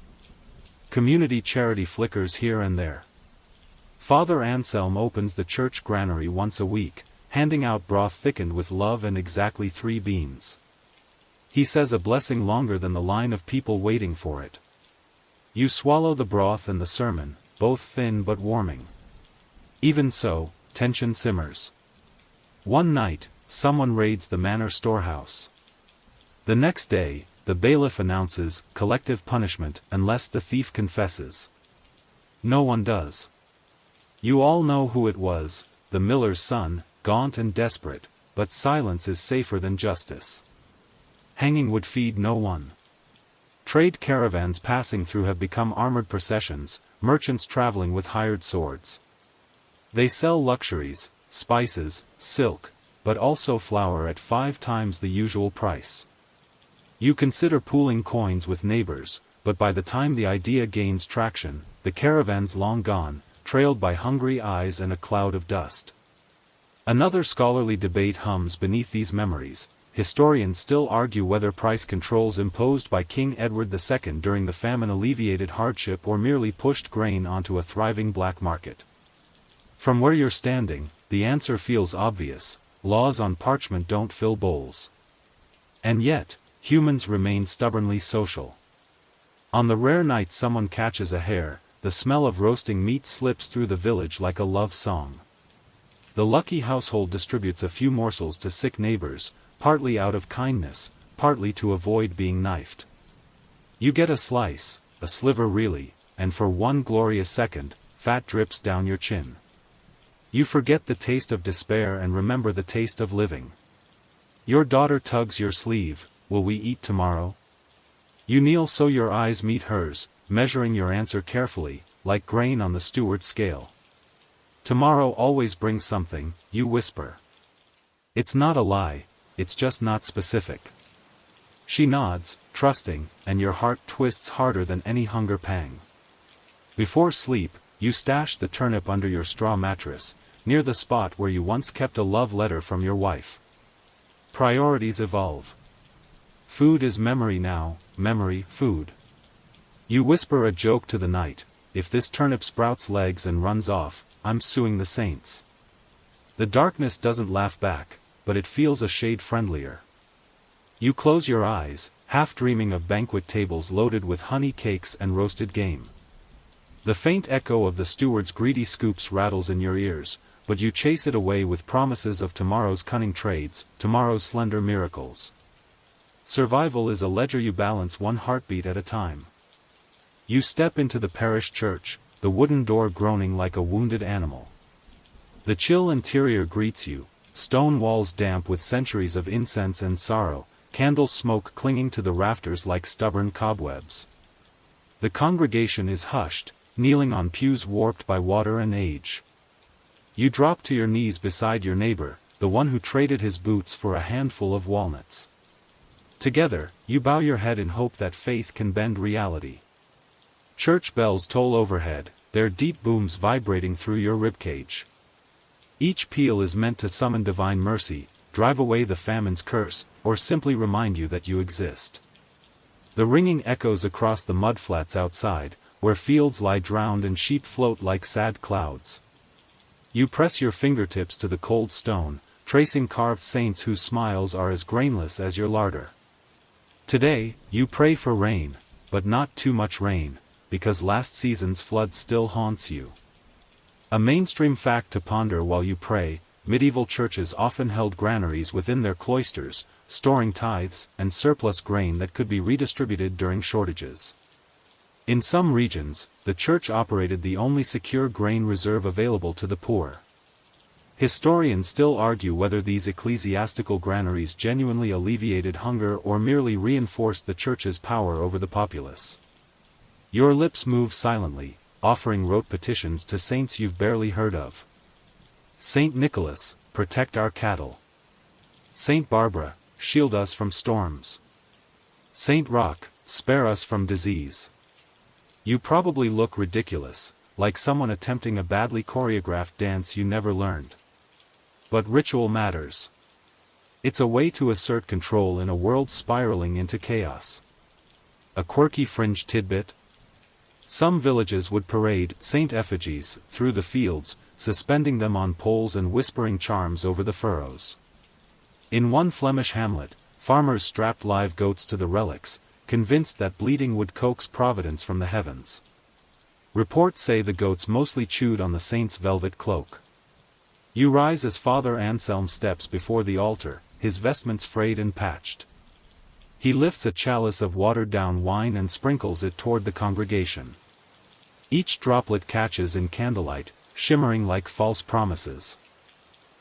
Community charity flickers here and there. Father Anselm opens the church granary once a week, handing out broth thickened with love and exactly 3 beans. He says a blessing longer than the line of people waiting for it. You swallow the broth and the sermon, both thin but warming. Even so, tension simmers. One night, someone raids the manor storehouse. The next day, the bailiff announces collective punishment unless the thief confesses. No one does. You all know who it was, the miller's son, gaunt and desperate, but silence is safer than justice. Hanging would feed no one. Trade caravans passing through have become armored processions, merchants traveling with hired swords. They sell luxuries, spices, silk, but also flour at 5 times the usual price. You consider pooling coins with neighbors, but by the time the idea gains traction, the caravan's long gone, trailed by hungry eyes and a cloud of dust. Another scholarly debate hums beneath these memories. Historians still argue whether price controls imposed by King Edward II during the famine alleviated hardship or merely pushed grain onto a thriving black market. From where you're standing, the answer feels obvious: laws on parchment don't fill bowls. And yet, humans remain stubbornly social. On the rare night someone catches a hare, the smell of roasting meat slips through the village like a love song. The lucky household distributes a few morsels to sick neighbors, partly out of kindness, partly to avoid being knifed. You get a slice, a sliver really, and for one glorious second, fat drips down your chin. You forget the taste of despair and remember the taste of living. Your daughter tugs your sleeve, will we eat tomorrow? You kneel so your eyes meet hers, measuring your answer carefully, like grain on the steward's scale. Tomorrow always brings something, you whisper. It's not a lie. It's just not specific. She nods, trusting, and your heart twists harder than any hunger pang. Before sleep, you stash the turnip under your straw mattress, near the spot where you once kept a love letter from your wife. Priorities evolve. Food is memory now, memory, food. You whisper a joke to the night: if this turnip sprouts legs and runs off, I'm suing the saints. The darkness doesn't laugh back, but it feels a shade friendlier. You close your eyes, half dreaming of banquet tables loaded with honey cakes and roasted game. The faint echo of the steward's greedy scoops rattles in your ears, but you chase it away with promises of tomorrow's cunning trades, tomorrow's slender miracles. Survival is a ledger you balance one heartbeat at a time. You step into the parish church, the wooden door groaning like a wounded animal. The chill interior greets you, stone walls damp with centuries of incense and sorrow, candle smoke clinging to the rafters like stubborn cobwebs. The congregation is hushed, kneeling on pews warped by water and age. You drop to your knees beside your neighbor, the one who traded his boots for a handful of walnuts. Together, you bow your head in hope that faith can bend reality. Church bells toll overhead, their deep booms vibrating through your ribcage. Each peal is meant to summon divine mercy, drive away the famine's curse, or simply remind you that you exist. The ringing echoes across the mudflats outside, where fields lie drowned and sheep float like sad clouds. You press your fingertips to the cold stone, tracing carved saints whose smiles are as grainless as your larder. Today, you pray for rain, but not too much rain, because last season's flood still haunts you. A mainstream fact to ponder while you pray: medieval churches often held granaries within their cloisters, storing tithes and surplus grain that could be redistributed during shortages. In some regions, the church operated the only secure grain reserve available to the poor. Historians still argue whether these ecclesiastical granaries genuinely alleviated hunger or merely reinforced the church's power over the populace. Your lips move silently, offering rote petitions to saints you've barely heard of. Saint Nicholas, protect our cattle. Saint Barbara, shield us from storms. Saint Rock, spare us from disease. You probably look ridiculous, like someone attempting a badly choreographed dance you never learned. But ritual matters. It's a way to assert control in a world spiraling into chaos. A quirky fringe tidbit? Some villages would parade saint effigies through the fields, suspending them on poles and whispering charms over the furrows. In one Flemish hamlet, farmers strapped live goats to the relics, convinced that bleeding would coax providence from the heavens. Reports say the goats mostly chewed on the saint's velvet cloak. You rise as Father Anselm steps before the altar, his vestments frayed and patched. He lifts a chalice of watered-down wine and sprinkles it toward the congregation. Each droplet catches in candlelight, shimmering like false promises.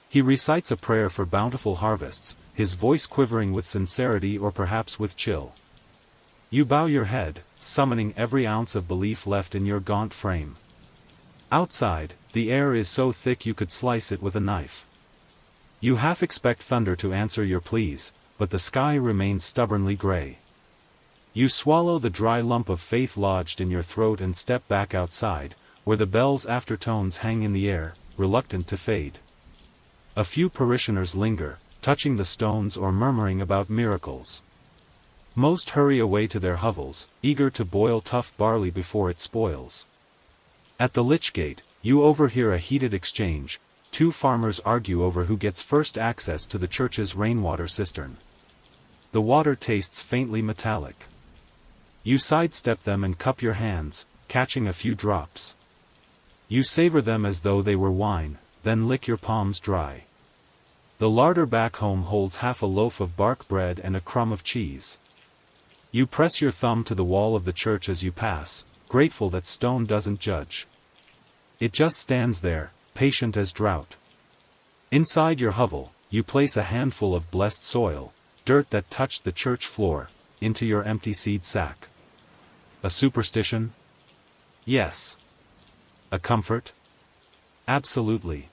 He recites a prayer for bountiful harvests, his voice quivering with sincerity or perhaps with chill. You bow your head, summoning every ounce of belief left in your gaunt frame. Outside, the air is so thick you could slice it with a knife. You half expect thunder to answer your pleas, but the sky remains stubbornly gray. You swallow the dry lump of faith lodged in your throat and step back outside, where the bell's aftertones hang in the air, reluctant to fade. A few parishioners linger, touching the stones or murmuring about miracles. Most hurry away to their hovels, eager to boil tough barley before it spoils. At the lich gate, you overhear a heated exchange. Two farmers argue over who gets first access to the church's rainwater cistern. The water tastes faintly metallic. You sidestep them and cup your hands, catching a few drops. You savor them as though they were wine, then lick your palms dry. The larder back home holds half a loaf of bark bread and a crumb of cheese. You press your thumb to the wall of the church as you pass, grateful that stone doesn't judge. It just stands there, patient as drought. Inside your hovel, you place a handful of blessed soil, dirt that touched the church floor, into your empty seed sack. A superstition? Yes. A comfort? Absolutely.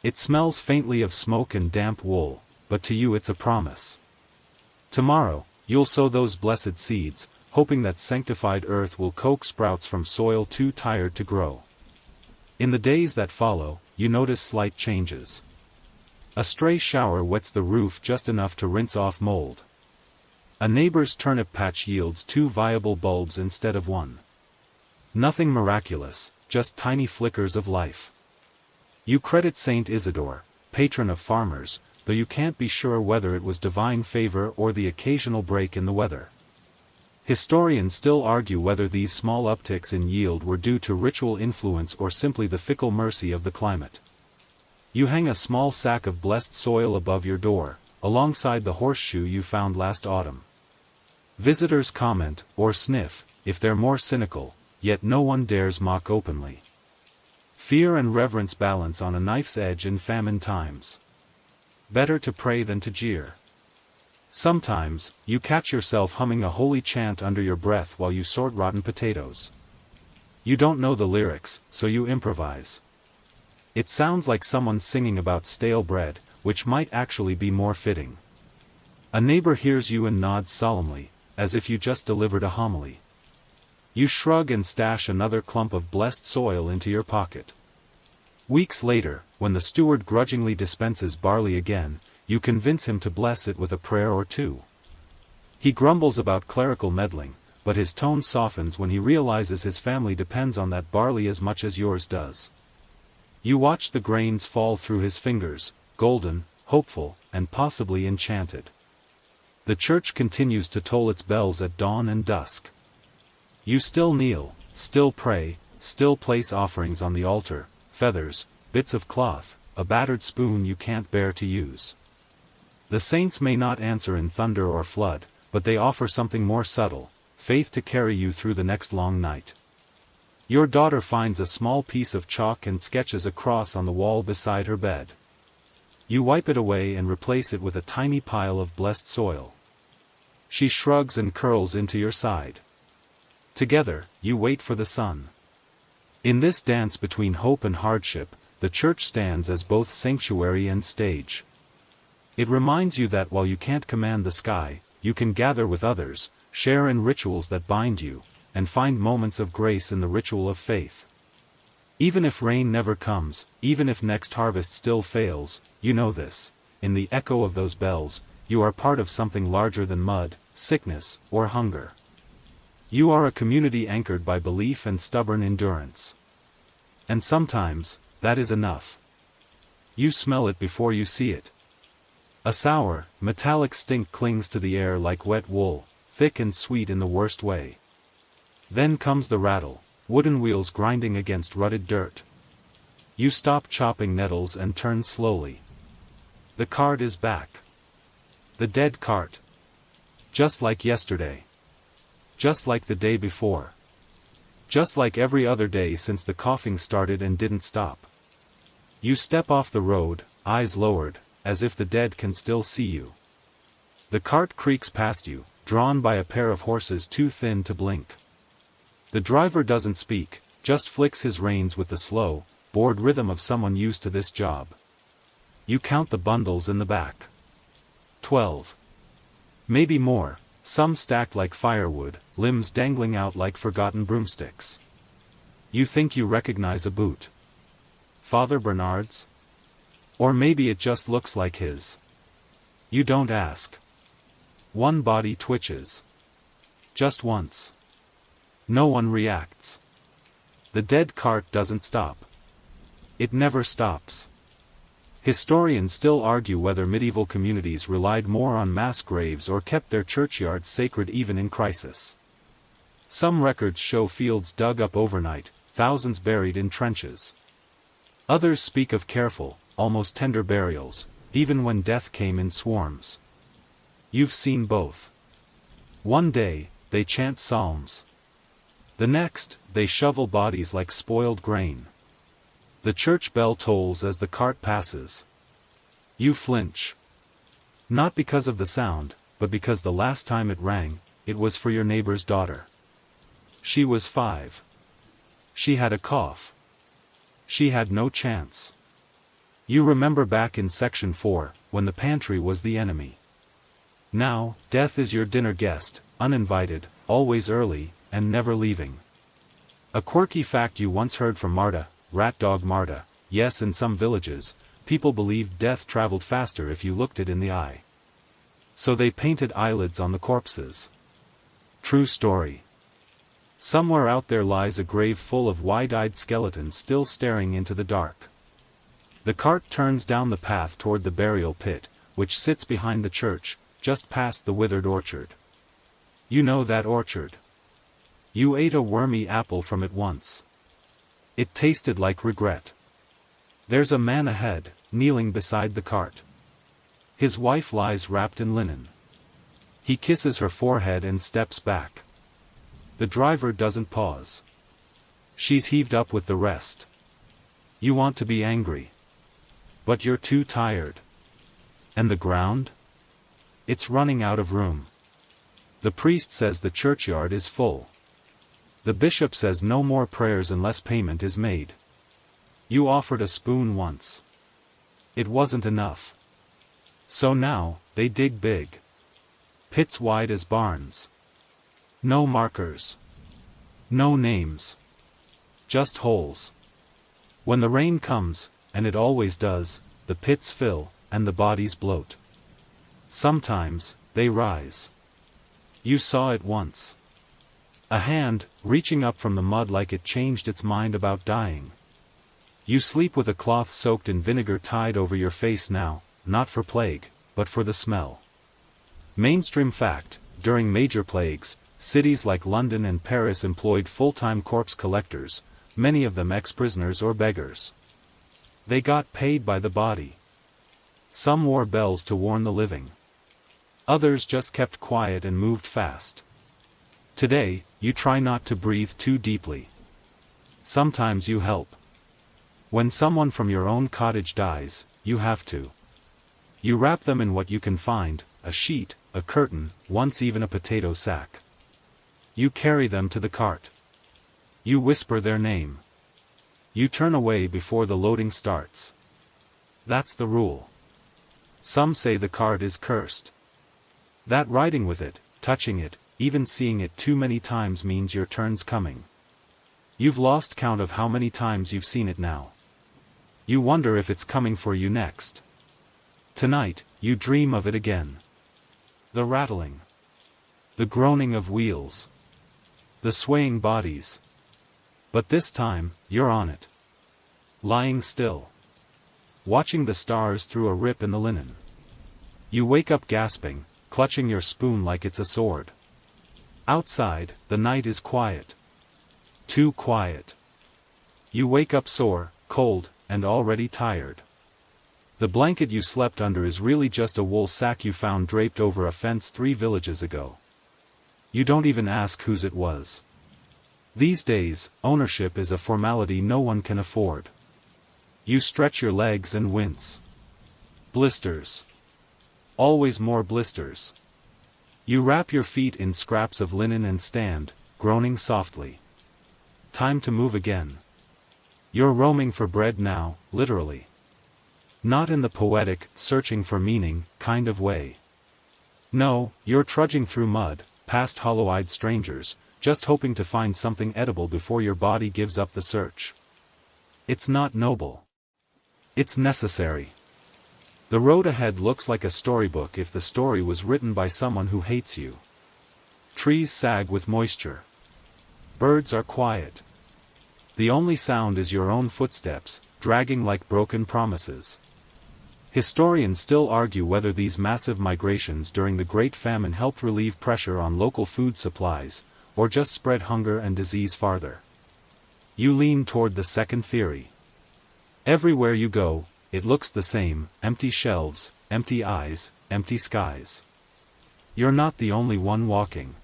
It smells faintly of smoke and damp wool, but to you it's a promise. Tomorrow, you'll sow those blessed seeds, hoping that sanctified earth will coax sprouts from soil too tired to grow. In the days that follow, you notice slight changes. A stray shower wets the roof just enough to rinse off mold. A neighbor's turnip patch yields 2 viable bulbs instead of 1. Nothing miraculous, just tiny flickers of life. You credit Saint Isidore, patron of farmers, though you can't be sure whether it was divine favor or the occasional break in the weather. Historians still argue whether these small upticks in yield were due to ritual influence or simply the fickle mercy of the climate. You hang a small sack of blessed soil above your door, alongside the horseshoe you found last autumn. Visitors comment, or sniff, if they're more cynical, yet no one dares mock openly. Fear and reverence balance on a knife's edge in famine times. Better to pray than to jeer. Sometimes, you catch yourself humming a holy chant under your breath while you sort rotten potatoes. You don't know the lyrics, so you improvise. It sounds like someone singing about stale bread, which might actually be more fitting. A neighbor hears you and nods solemnly, as if you just delivered a homily. You shrug and stash another clump of blessed soil into your pocket. Weeks later, when the steward grudgingly dispenses barley again, you convince him to bless it with a prayer or two. He grumbles about clerical meddling, but his tone softens when he realizes his family depends on that barley as much as yours does. You watch the grains fall through his fingers, golden, hopeful, and possibly enchanted. The church continues to toll its bells at dawn and dusk. You still kneel, still pray, still place offerings on the altar, feathers, bits of cloth, a battered spoon you can't bear to use. The saints may not answer in thunder or flood, but they offer something more subtle, faith to carry you through the next long night. Your daughter finds a small piece of chalk and sketches a cross on the wall beside her bed. You wipe it away and replace it with a tiny pile of blessed soil. She shrugs and curls into your side. Together, you wait for the sun. In this dance between hope and hardship, the church stands as both sanctuary and stage. It reminds you that while you can't command the sky, you can gather with others, share in rituals that bind you, and find moments of grace in the ritual of faith. Even if rain never comes, even if next harvest still fails, you know this: in the echo of those bells, you are part of something larger than mud, sickness, or hunger. You are a community anchored by belief and stubborn endurance. And sometimes, that is enough. You smell it before you see it. A sour, metallic stink clings to the air like wet wool, thick and sweet in the worst way. Then comes the rattle, wooden wheels grinding against rutted dirt. You stop chopping nettles and turn slowly. The cart is back. The dead cart. Just like yesterday. Just like the day before. Just like every other day since the coughing started and didn't stop. You step off the road, eyes lowered, as if the dead can still see you. The cart creaks past you, drawn by a pair of horses too thin to blink. The driver doesn't speak, just flicks his reins with the slow, bored rhythm of someone used to this job. You count the bundles in the back. 12. Maybe more, some stacked like firewood, limbs dangling out like forgotten broomsticks. You think you recognize a boot. Father Bernard's? Or maybe it just looks like his. You don't ask. One body twitches. Just once. No one reacts. The dead cart doesn't stop. It never stops. Historians still argue whether medieval communities relied more on mass graves or kept their churchyards sacred even in crisis. Some records show fields dug up overnight, thousands buried in trenches. Others speak of careful, almost tender burials, even when death came in swarms. You've seen both. One day, they chant psalms. The next, they shovel bodies like spoiled grain. The church bell tolls as the cart passes. You flinch. Not because of the sound, but because the last time it rang, it was for your neighbor's daughter. She was 5. She had a cough. She had no chance. You remember back in Section 4, when the pantry was the enemy. Now, death is your dinner guest, uninvited, always early, and never leaving. A quirky fact you once heard from Marta, rat dog Marta: yes, in some villages, people believed death traveled faster if you looked it in the eye. So they painted eyelids on the corpses. True story. Somewhere out there lies a grave full of wide-eyed skeletons still staring into the dark. The cart turns down the path toward the burial pit, which sits behind the church, just past the withered orchard. You know that orchard. You ate a wormy apple from it once. It tasted like regret. There's a man ahead, kneeling beside the cart. His wife lies wrapped in linen. He kisses her forehead and steps back. The driver doesn't pause. She's heaved up with the rest. You want to be angry. But you're too tired. And the ground? It's running out of room. The priest says the churchyard is full. The bishop says no more prayers unless payment is made. You offered a spoon once. It wasn't enough. So now, they dig big. Pits wide as barns. No markers. No names. Just holes. When the rain comes, and it always does, the pits fill, and the bodies bloat. Sometimes, they rise. You saw it once. A hand, reaching up from the mud like it changed its mind about dying. You sleep with a cloth soaked in vinegar tied over your face now, not for plague, but for the smell. Mainstream fact: during major plagues, cities like London and Paris employed full-time corpse collectors, many of them ex-prisoners or beggars. They got paid by the body. Some wore bells to warn the living. Others just kept quiet and moved fast. Today, you try not to breathe too deeply. Sometimes you help. When someone from your own cottage dies, you have to. You wrap them in what you can find: a sheet, a curtain, once even a potato sack. You carry them to the cart. You whisper their name. You turn away before the loading starts. That's the rule. Some say the card is cursed. That riding with it, touching it, even seeing it too many times means your turn's coming. You've lost count of how many times you've seen it now. You wonder if it's coming for you next. Tonight, you dream of it again. The rattling. The groaning of wheels. The swaying bodies. But this time, you're on it. Lying still. Watching the stars through a rip in the linen. You wake up gasping, clutching your spoon like it's a sword. Outside, the night is quiet. Too quiet. You wake up sore, cold, and already tired. The blanket you slept under is really just a wool sack you found draped over a fence 3 villages ago. You don't even ask whose it was. These days, ownership is a formality no one can afford. You stretch your legs and wince. Blisters. Always more blisters. You wrap your feet in scraps of linen and stand, groaning softly. Time to move again. You're roaming for bread now, literally. Not in the poetic, searching for meaning, kind of way. No, you're trudging through mud, past hollow-eyed strangers, just hoping to find something edible before your body gives up the search. It's not noble. It's necessary. The road ahead looks like a storybook if the story was written by someone who hates you. Trees sag with moisture. Birds are quiet. The only sound is your own footsteps, dragging like broken promises. Historians still argue whether these massive migrations during the Great Famine helped relieve pressure on local food supplies, or just spread hunger and disease farther. You lean toward the second theory. Everywhere you go, it looks the same: empty shelves, empty eyes, empty skies. You're not the only one walking.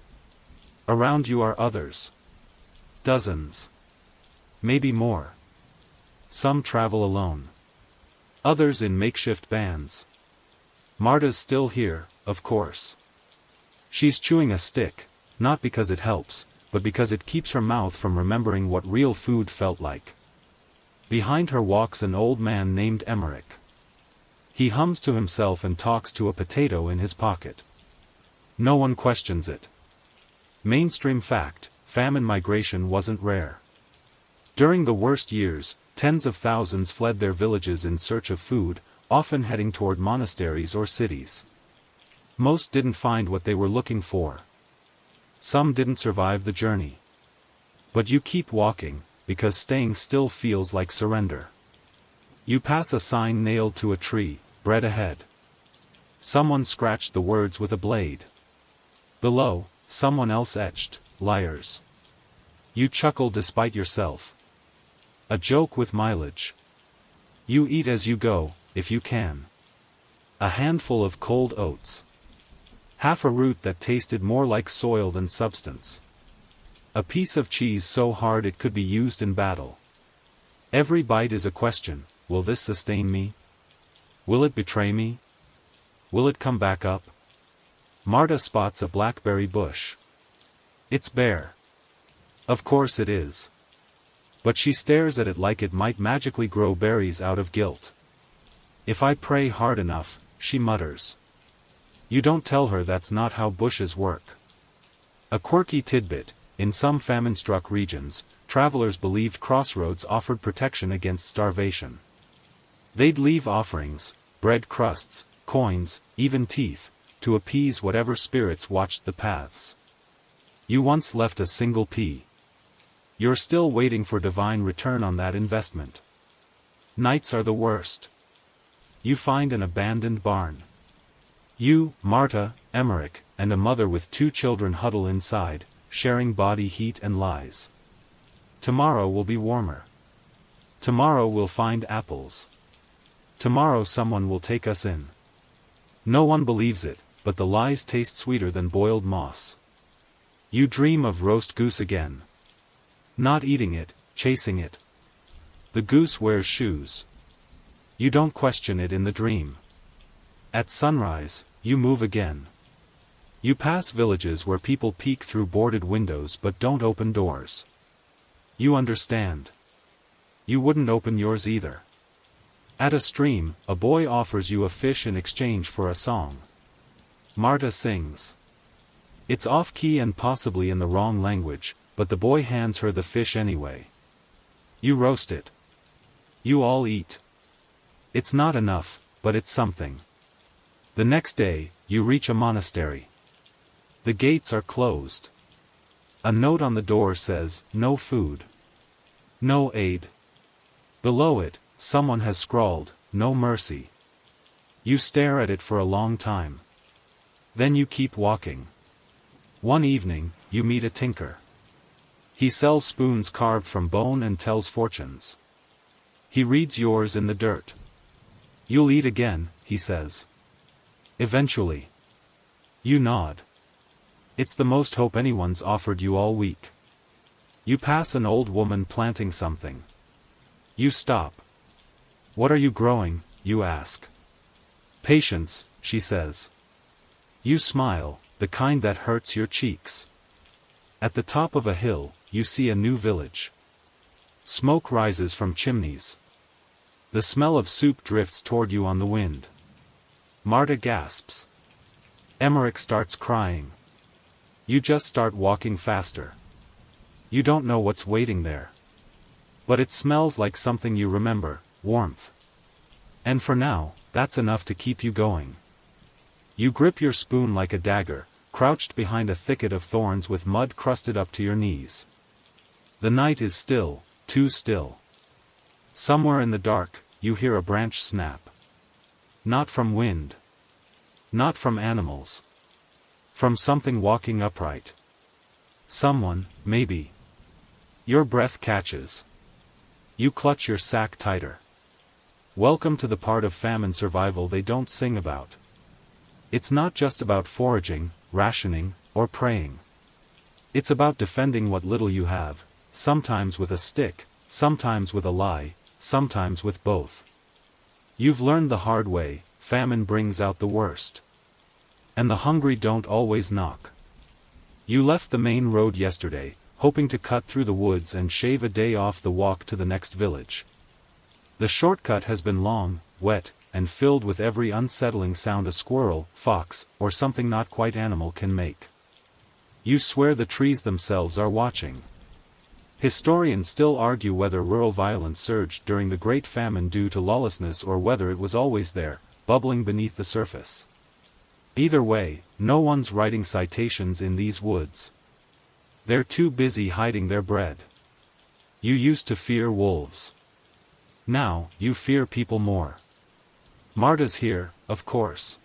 Around you are others. Dozens. Maybe more. Some travel alone. Others in makeshift bands. Marta's still here, of course. She's chewing a stick, not because it helps, but because it keeps her mouth from remembering what real food felt like. Behind her walks an old man named Emmerich. He hums to himself and talks to a potato in his pocket. No one questions it. Mainstream fact: famine migration wasn't rare. During the worst years, tens of thousands fled their villages in search of food, often heading toward monasteries or cities. Most didn't find what they were looking for. Some didn't survive the journey. But you keep walking, because staying still feels like surrender. You pass a sign nailed to a tree: bread ahead. Someone scratched the words with a blade. Below, someone else etched, liars. You chuckle despite yourself. A joke with mileage. You eat as you go, if you can. A handful of cold oats. Half a root that tasted more like soil than substance. A piece of cheese so hard it could be used in battle. Every bite is a question: will this sustain me? Will it betray me? Will it come back up? Marta spots a blackberry bush. It's bare. Of course it is. But she stares at it like it might magically grow berries out of guilt. If I pray hard enough, she mutters. You don't tell her that's not how bushes work. A quirky tidbit: in some famine-struck regions, travelers believed crossroads offered protection against starvation. They'd leave offerings, bread crusts, coins, even teeth, to appease whatever spirits watched the paths. You once left a single pea. You're still waiting for divine return on that investment. Nights are the worst. You find an abandoned barn. You, Marta, Emmerich, and a mother with 2 children huddle inside, sharing body heat and lies. Tomorrow will be warmer. Tomorrow we'll find apples. Tomorrow someone will take us in. No one believes it, but the lies taste sweeter than boiled moss. You dream of roast goose again. Not eating it, chasing it. The goose wears shoes. You don't question it in the dream. At sunrise, you move again. You pass villages where people peek through boarded windows but don't open doors. You understand. You wouldn't open yours either. At a stream, a boy offers you a fish in exchange for a song. Marta sings. It's off-key and possibly in the wrong language, but the boy hands her the fish anyway. You roast it. You all eat. It's not enough, but it's something. The next day, you reach a monastery. The gates are closed. A note on the door says, "No food. No aid." Below it, someone has scrawled, "No mercy." You stare at it for a long time. Then you keep walking. One evening, you meet a tinker. He sells spoons carved from bone and tells fortunes. He reads yours in the dirt. "You'll eat again," he says. Eventually. You nod. It's the most hope anyone's offered you all week. You pass an old woman planting something. You stop. "What are you growing?" you ask. "Patience," she says. You smile, the kind that hurts your cheeks. At the top of a hill, you see a new village. Smoke rises from chimneys. The smell of soup drifts toward you on the wind. Marta gasps. Emmerich starts crying. You just start walking faster. You don't know what's waiting there. But it smells like something you remember, warmth. And for now, that's enough to keep you going. You grip your spoon like a dagger, crouched behind a thicket of thorns with mud crusted up to your knees. The night is still, too still. Somewhere in the dark, you hear a branch snap. Not from wind. Not from animals. From something walking upright. Someone, maybe. Your breath catches. You clutch your sack tighter. Welcome to the part of famine survival they don't sing about. It's not just about foraging, rationing, or praying. It's about defending what little you have, sometimes with a stick, sometimes with a lie, sometimes with both. You've learned the hard way, famine brings out the worst. And the hungry don't always knock. You left the main road yesterday, hoping to cut through the woods and shave a day off the walk to the next village. The shortcut has been long, wet, and filled with every unsettling sound a squirrel, fox, or something not quite animal can make. You swear the trees themselves are watching. Historians still argue whether rural violence surged during the Great Famine due to lawlessness or whether it was always there, bubbling beneath the surface. Either way, no one's writing citations in these woods. They're too busy hiding their bread. You used to fear wolves. Now, you fear people more. Marta's here, of course.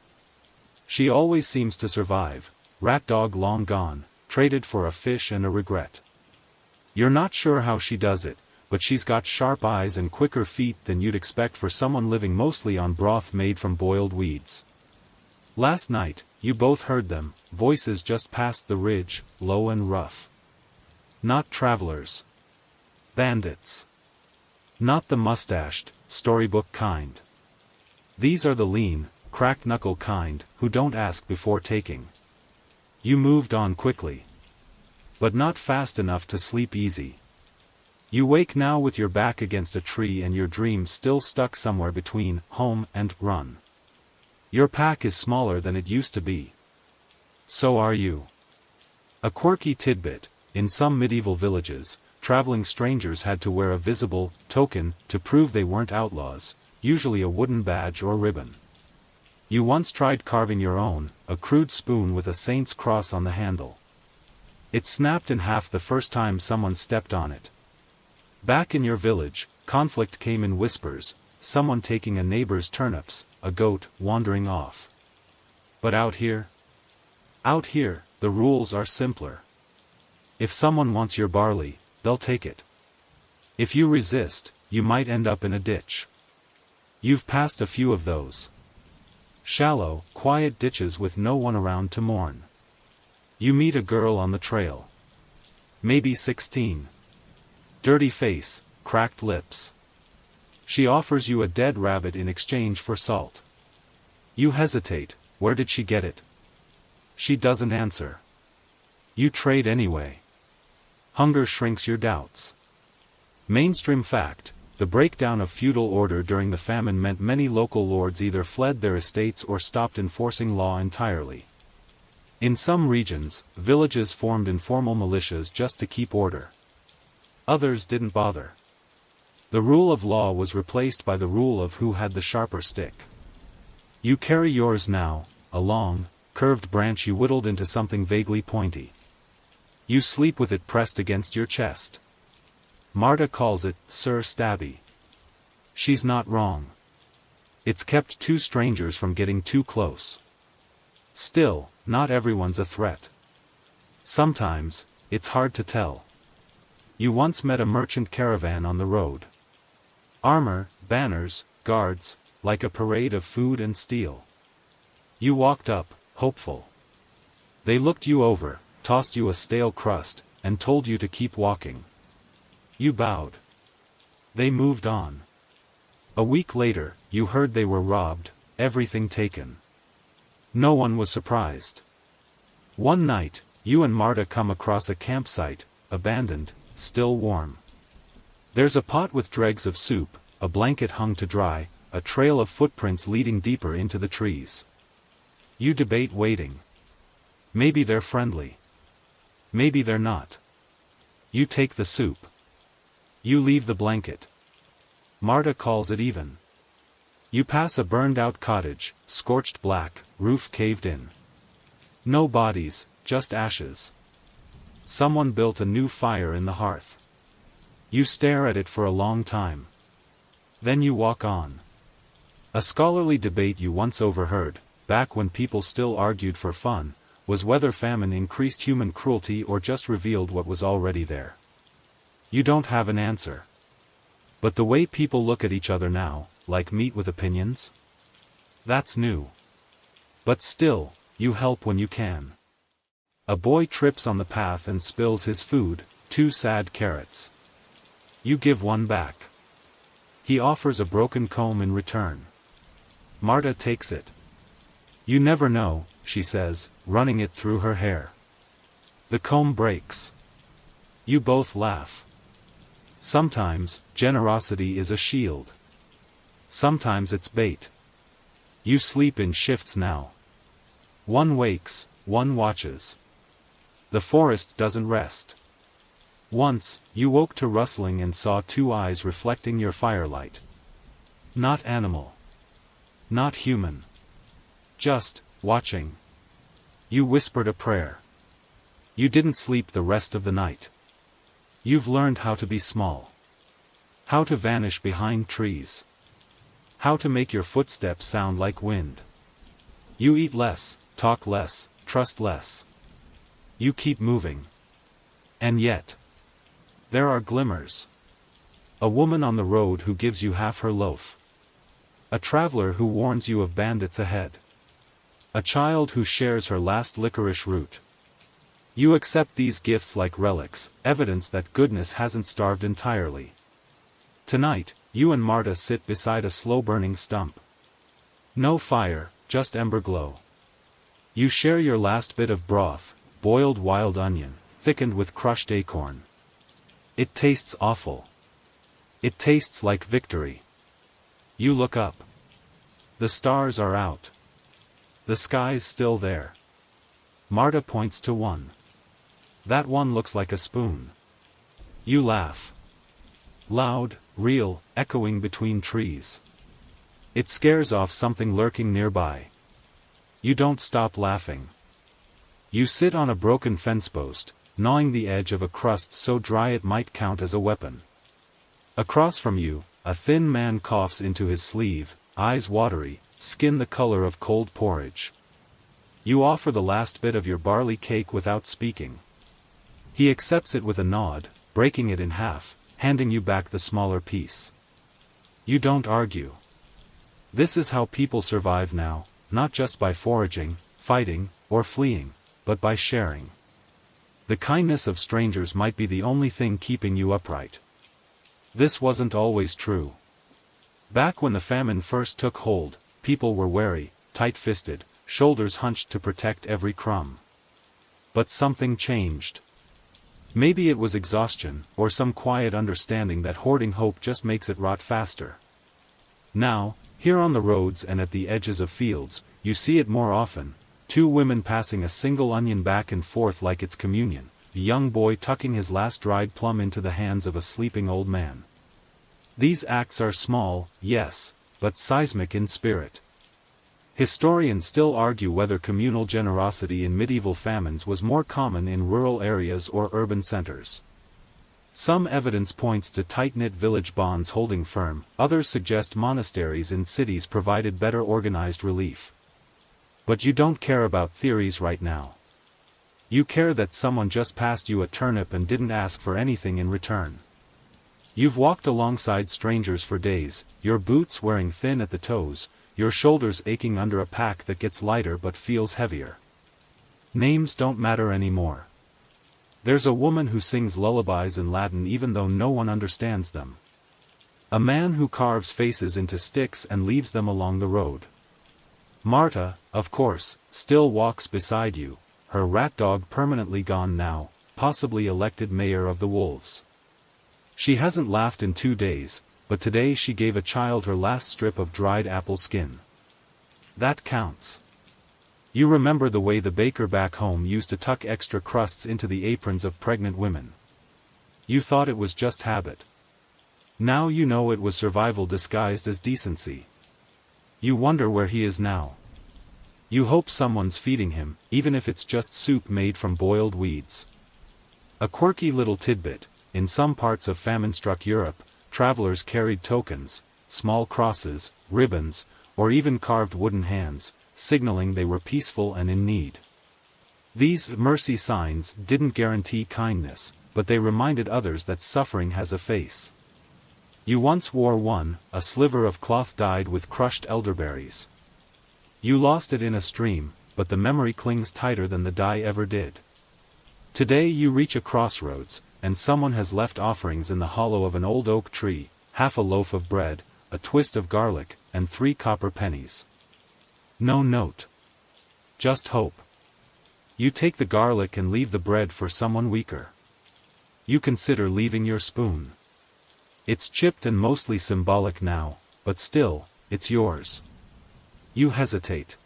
She always seems to survive, rat dog long gone, traded for a fish and a regret. You're not sure how she does it, but she's got sharp eyes and quicker feet than you'd expect for someone living mostly on broth made from boiled weeds. Last night, you both heard them, voices just past the ridge, low and rough. Not travelers. Bandits. Not the mustached, storybook kind. These are the lean, crack-knuckle kind, who don't ask before taking. You moved on quickly. But not fast enough to sleep easy. You wake now with your back against a tree and your dreams still stuck somewhere between home and run. Your pack is smaller than it used to be. So are you. A quirky tidbit, in some medieval villages, traveling strangers had to wear a visible token to prove they weren't outlaws, usually a wooden badge or ribbon. You once tried carving your own, a crude spoon with a saint's cross on the handle. It snapped in half the first time someone stepped on it. Back in your village, conflict came in whispers, someone taking a neighbor's turnips, a goat wandering off. But out here, the rules are simpler. If someone wants your barley, they'll take it. If you resist, you might end up in a ditch. You've passed a few of those. Shallow, quiet ditches with no one around to mourn. You meet a girl on the trail. Maybe 16. Dirty face, cracked lips. She offers you a dead rabbit in exchange for salt. You hesitate, where did she get it? She doesn't answer. You trade anyway. Hunger shrinks your doubts. Mainstream fact, The breakdown of feudal order during the famine meant many local lords either fled their estates or stopped enforcing law entirely. In some regions, villages formed informal militias just to keep order. Others didn't bother. The rule of law was replaced by the rule of who had the sharper stick. You carry yours now, a long, curved branch you whittled into something vaguely pointy. You sleep with it pressed against your chest. Marta calls it Sir Stabby. She's not wrong. It's kept two strangers from getting too close. Still, not everyone's a threat. Sometimes, it's hard to tell. You once met a merchant caravan on the road. Armor, banners, guards, like a parade of food and steel. You walked up, hopeful. They looked you over, tossed you a stale crust, and told you to keep walking. You bowed. They moved on. A week later, you heard they were robbed, everything taken. No one was surprised. One night, you and Marta come across a campsite, abandoned, still warm. There's a pot with dregs of soup, a blanket hung to dry, a trail of footprints leading deeper into the trees. You debate waiting. Maybe they're friendly. Maybe they're not. You take the soup. You leave the blanket. Marta calls it even. You pass a burned-out cottage, scorched black, roof caved in. No bodies, just ashes. Someone built a new fire in the hearth. You stare at it for a long time. Then you walk on. A scholarly debate you once overheard, back when people still argued for fun, was whether famine increased human cruelty or just revealed what was already there. You don't have an answer. But the way people look at each other now, like meat with opinions? That's new. But still, you help when you can. A boy trips on the path and spills his food, 2 sad carrots. You give one back. He offers a broken comb in return. Marta takes it. You never know, she says, running it through her hair. The comb breaks. You both laugh. Sometimes, generosity is a shield. Sometimes it's bait. You sleep in shifts now. One wakes, one watches. The forest doesn't rest. Once, you woke to rustling and saw 2 eyes reflecting your firelight. Not animal. Not human. Just, watching. You whispered a prayer. You didn't sleep the rest of the night. You've learned how to be small. How to vanish behind trees. How to make your footsteps sound like wind. You eat less, talk less, trust less. You keep moving. And yet, there are glimmers. A woman on the road who gives you half her loaf. A traveler who warns you of bandits ahead. A child who shares her last licorice root. You accept these gifts like relics, evidence that goodness hasn't starved entirely. Tonight, you and Marta sit beside a slow-burning stump. No fire, just ember glow. You share your last bit of broth, boiled wild onion, thickened with crushed acorn. It tastes awful. It tastes like victory. You look up. The stars are out. The sky's still there. Marta points to one. That one looks like a spoon. You laugh. Loud, real, echoing between trees. It scares off something lurking nearby. You don't stop laughing. You sit on a broken fence post, gnawing the edge of a crust so dry it might count as a weapon. Across from you, a thin man coughs into his sleeve, eyes watery, skin the color of cold porridge. You offer the last bit of your barley cake without speaking. He accepts it with a nod, breaking it in half, handing you back the smaller piece. You don't argue. This is how people survive now, not just by foraging, fighting, or fleeing, but by sharing. The kindness of strangers might be the only thing keeping you upright. This wasn't always true. Back when the famine first took hold, people were wary, tight-fisted, shoulders hunched to protect every crumb. But something changed. Maybe it was exhaustion, or some quiet understanding that hoarding hope just makes it rot faster. Now, here on the roads and at the edges of fields, you see it more often, two women passing a single onion back and forth like it's communion, a young boy tucking his last dried plum into the hands of a sleeping old man. These acts are small, yes, but seismic in spirit. Historians still argue whether communal generosity in medieval famines was more common in rural areas or urban centers. Some evidence points to tight-knit village bonds holding firm, others suggest monasteries in cities provided better organized relief. But you don't care about theories right now. You care that someone just passed you a turnip and didn't ask for anything in return. You've walked alongside strangers for days, your boots wearing thin at the toes, your shoulders aching under a pack that gets lighter but feels heavier. Names don't matter anymore. There's a woman who sings lullabies in Latin even though no one understands them. A man who carves faces into sticks and leaves them along the road. Marta, of course, still walks beside you, her rat dog permanently gone now, possibly elected mayor of the wolves. She hasn't laughed in 2 days, but today she gave a child her last strip of dried apple skin. That counts. You remember the way the baker back home used to tuck extra crusts into the aprons of pregnant women. You thought it was just habit. Now you know it was survival disguised as decency. You wonder where he is now. You hope someone's feeding him, even if it's just soup made from boiled weeds. A quirky little tidbit, in some parts of famine-struck Europe, travelers carried tokens, small crosses, ribbons, or even carved wooden hands, signaling they were peaceful and in need. These mercy signs didn't guarantee kindness, but they reminded others that suffering has a face. You once wore one, a sliver of cloth dyed with crushed elderberries. You lost it in a stream, but the memory clings tighter than the dye ever did. Today you reach a crossroads, and someone has left offerings in the hollow of an old oak tree, half a loaf of bread, a twist of garlic, and 3 copper pennies. No note. Just hope. You take the garlic and leave the bread for someone weaker. You consider leaving your spoon. It's chipped and mostly symbolic now, but still, it's yours. You hesitate.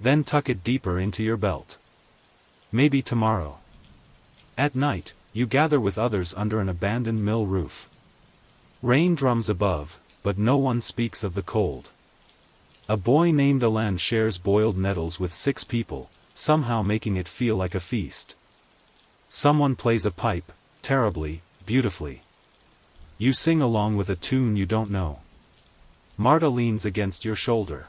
Then tuck it deeper into your belt. Maybe tomorrow. At night, you gather with others under an abandoned mill roof. Rain drums above, but no one speaks of the cold. A boy named Alan shares boiled nettles with 6 people, somehow making it feel like a feast. Someone plays a pipe, terribly, beautifully. You sing along with a tune you don't know. Marta leans against your shoulder.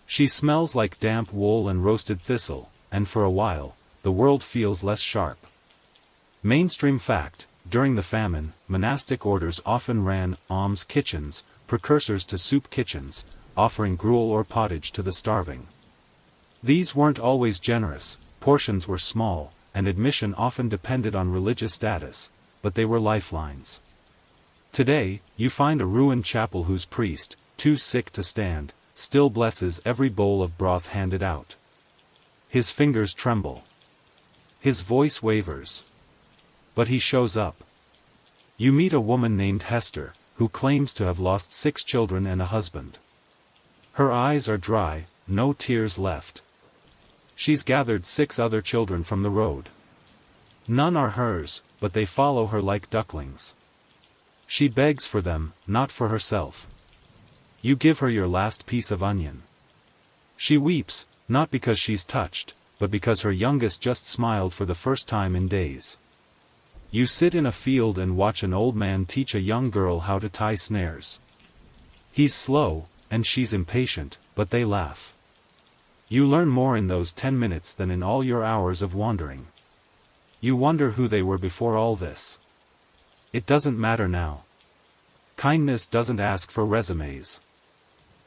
She smells like damp wool and roasted thistle, and for a while, the world feels less sharp. Mainstream fact, during the famine, monastic orders often ran alms kitchens, precursors to soup kitchens, offering gruel or pottage to the starving. These weren't always generous, portions were small, and admission often depended on religious status, but they were lifelines. Today, you find a ruined chapel whose priest, too sick to stand, still blesses every bowl of broth handed out. His fingers tremble. His voice wavers. But he shows up. You meet a woman named Hester, who claims to have lost 6 children and a husband. Her eyes are dry, no tears left. She's gathered 6 other children from the road. None are hers, but they follow her like ducklings. She begs for them, not for herself. You give her your last piece of onion. She weeps, not because she's touched, but because her youngest just smiled for the first time in days. You sit in a field and watch an old man teach a young girl how to tie snares. He's slow, and she's impatient, but they laugh. You learn more in those 10 minutes than in all your hours of wandering. You wonder who they were before all this. It doesn't matter now. Kindness doesn't ask for resumes.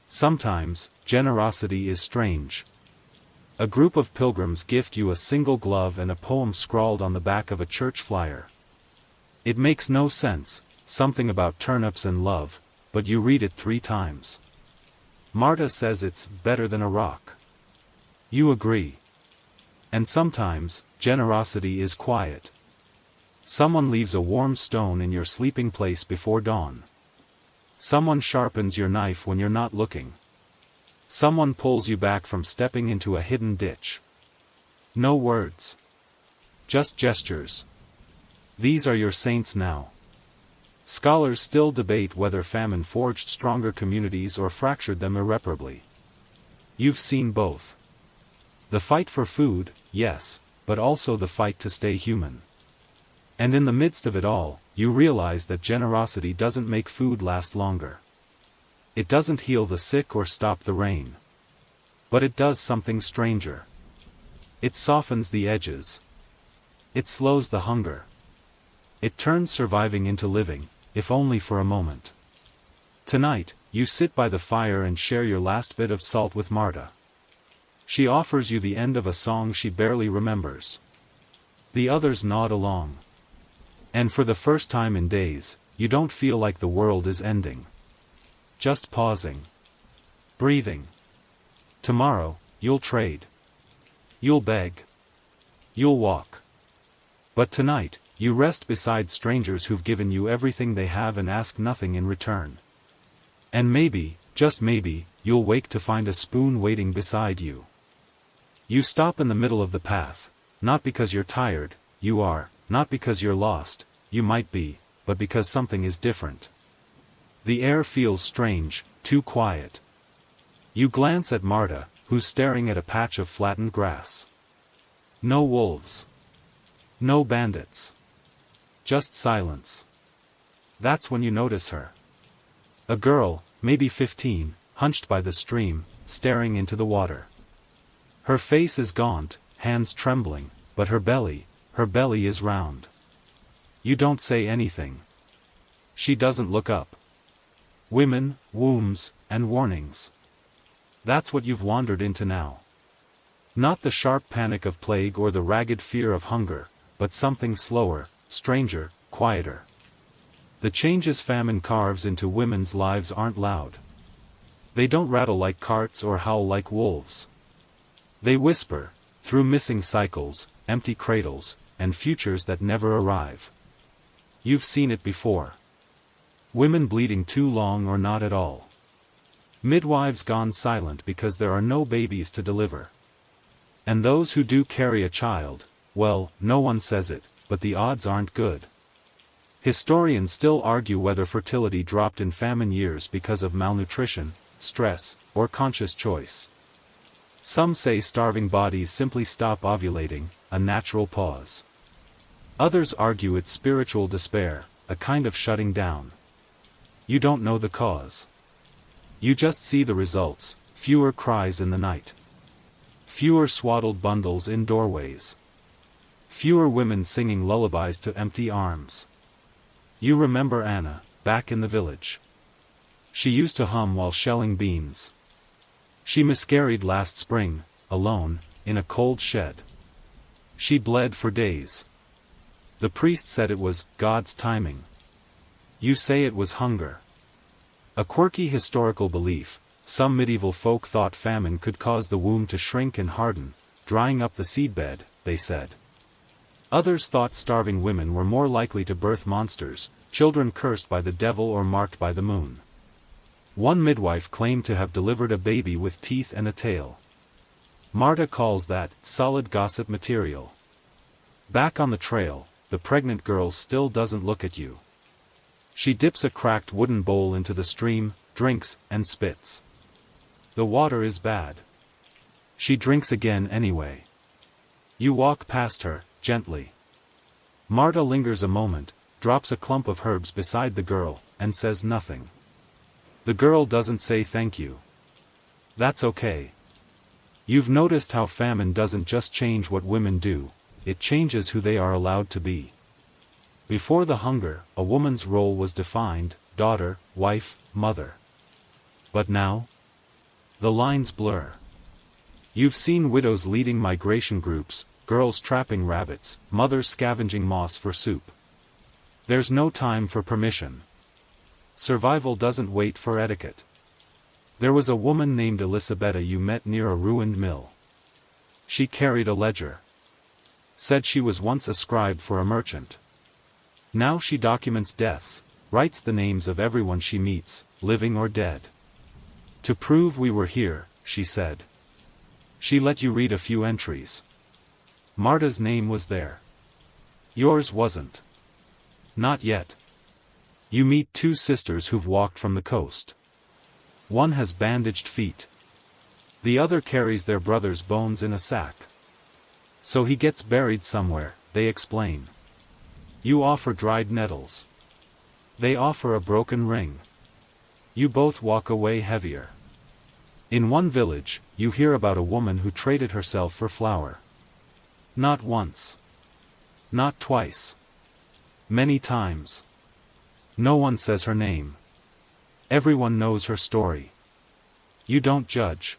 Sometimes, generosity is strange. A group of pilgrims gift you a single glove and a poem scrawled on the back of a church flyer. It makes no sense, something about turnips and love, but you read it 3 times. Marta says it's better than a rock. You agree. And sometimes, generosity is quiet. Someone leaves a warm stone in your sleeping place before dawn. Someone sharpens your knife when you're not looking. Someone pulls you back from stepping into a hidden ditch. No words. Just gestures. These are your saints now. Scholars still debate whether famine forged stronger communities or fractured them irreparably. You've seen both. The fight for food, yes, but also the fight to stay human. And in the midst of it all, you realize that generosity doesn't make food last longer. It doesn't heal the sick or stop the rain. But it does something stranger. It softens the edges. It slows the hunger. It turns surviving into living, if only for a moment. Tonight, you sit by the fire and share your last bit of salt with Marta. She offers you the end of a song she barely remembers. The others nod along. And for the first time in days, you don't feel like the world is ending. Just pausing. Breathing. Tomorrow, you'll trade. You'll beg. You'll walk. But tonight, you rest beside strangers who've given you everything they have and ask nothing in return. And maybe, just maybe, you'll wake to find a spoon waiting beside you. You stop in the middle of the path, not because you're tired, you are, not because you're lost, you might be, but because something is different. The air feels strange, too quiet. You glance at Marta, who's staring at a patch of flattened grass. No wolves. No bandits. Just silence. That's when you notice her. A girl, maybe 15, hunched by the stream, staring into the water. Her face is gaunt, hands trembling, but her belly is round. You don't say anything. She doesn't look up. Women, wombs, and warnings. That's what you've wandered into now. Not the sharp panic of plague or the ragged fear of hunger, but something slower, stranger, quieter. The changes famine carves into women's lives aren't loud. They don't rattle like carts or howl like wolves. They whisper, through missing cycles, empty cradles, and futures that never arrive. You've seen it before. Women bleeding too long or not at all. Midwives gone silent because there are no babies to deliver. And those who do carry a child, well, no one says it, but the odds aren't good. Historians still argue whether fertility dropped in famine years because of malnutrition, stress, or conscious choice. Some say starving bodies simply stop ovulating, a natural pause. Others argue it's spiritual despair, a kind of shutting down. You don't know the cause. You just see the results, fewer cries in the night. Fewer swaddled bundles in doorways. Fewer women singing lullabies to empty arms. You remember Anna, back in the village. She used to hum while shelling beans. She miscarried last spring, alone, in a cold shed. She bled for days. The priest said it was God's timing. You say it was hunger. A quirky historical belief. Some medieval folk thought famine could cause the womb to shrink and harden, drying up the seedbed, they said. Others thought starving women were more likely to birth monsters, children cursed by the devil or marked by the moon. One midwife claimed to have delivered a baby with teeth and a tail. Marta calls that solid gossip material. Back on the trail, the pregnant girl still doesn't look at you. She dips a cracked wooden bowl into the stream, drinks, and spits. The water is bad. She drinks again anyway. You walk past her, gently. Marta lingers a moment, drops a clump of herbs beside the girl, and says nothing. The girl doesn't say thank you. That's okay. You've noticed how famine doesn't just change what women do, it changes who they are allowed to be. Before the hunger, a woman's role was defined: daughter, wife, mother. But now? The lines blur. You've seen widows leading migration groups, girls trapping rabbits, mothers scavenging moss for soup. There's no time for permission. Survival doesn't wait for etiquette. There was a woman named Elisabetta you met near a ruined mill. She carried a ledger. Said she was once a scribe for a merchant. Now she documents deaths, writes the names of everyone she meets, living or dead. To prove we were here, she said. She let you read a few entries. Marta's name was there. Yours wasn't. Not yet. You meet two sisters who've walked from the coast. One has bandaged feet. The other carries their brother's bones in a sack. So he gets buried somewhere, they explain. You offer dried nettles. They offer a broken ring. You both walk away heavier. In one village, you hear about a woman who traded herself for flour. Not once. Not twice. Many times. No one says her name. Everyone knows her story. You don't judge.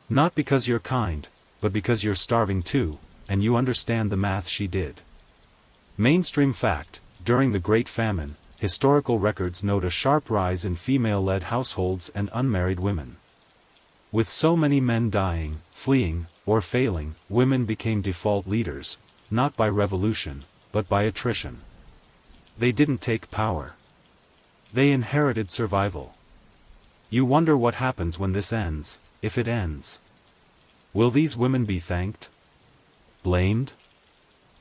Not because you're kind, but because you're starving too, and you understand the math she did. Mainstream fact: during the Great Famine, historical records note a sharp rise in female-led households and unmarried women. With so many men dying, fleeing, or failing, women became default leaders, not by revolution, but by attrition. They didn't take power. They inherited survival. You wonder what happens when this ends, if it ends. Will these women be thanked? Blamed?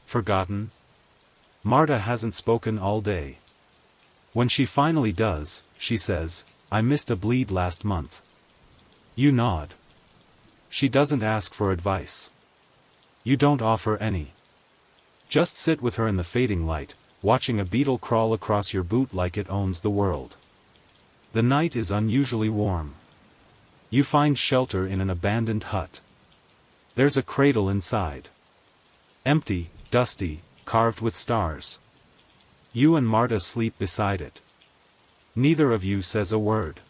Forgotten? Marta hasn't spoken all day. When she finally does, she says, "I missed a bleed last month." You nod. She doesn't ask for advice. You don't offer any. Just sit with her in the fading light, watching a beetle crawl across your boot like it owns the world. The night is unusually warm. You find shelter in an abandoned hut. There's a cradle inside. Empty, dusty, carved with stars. You and Marta sleep beside it. Neither of you says a word.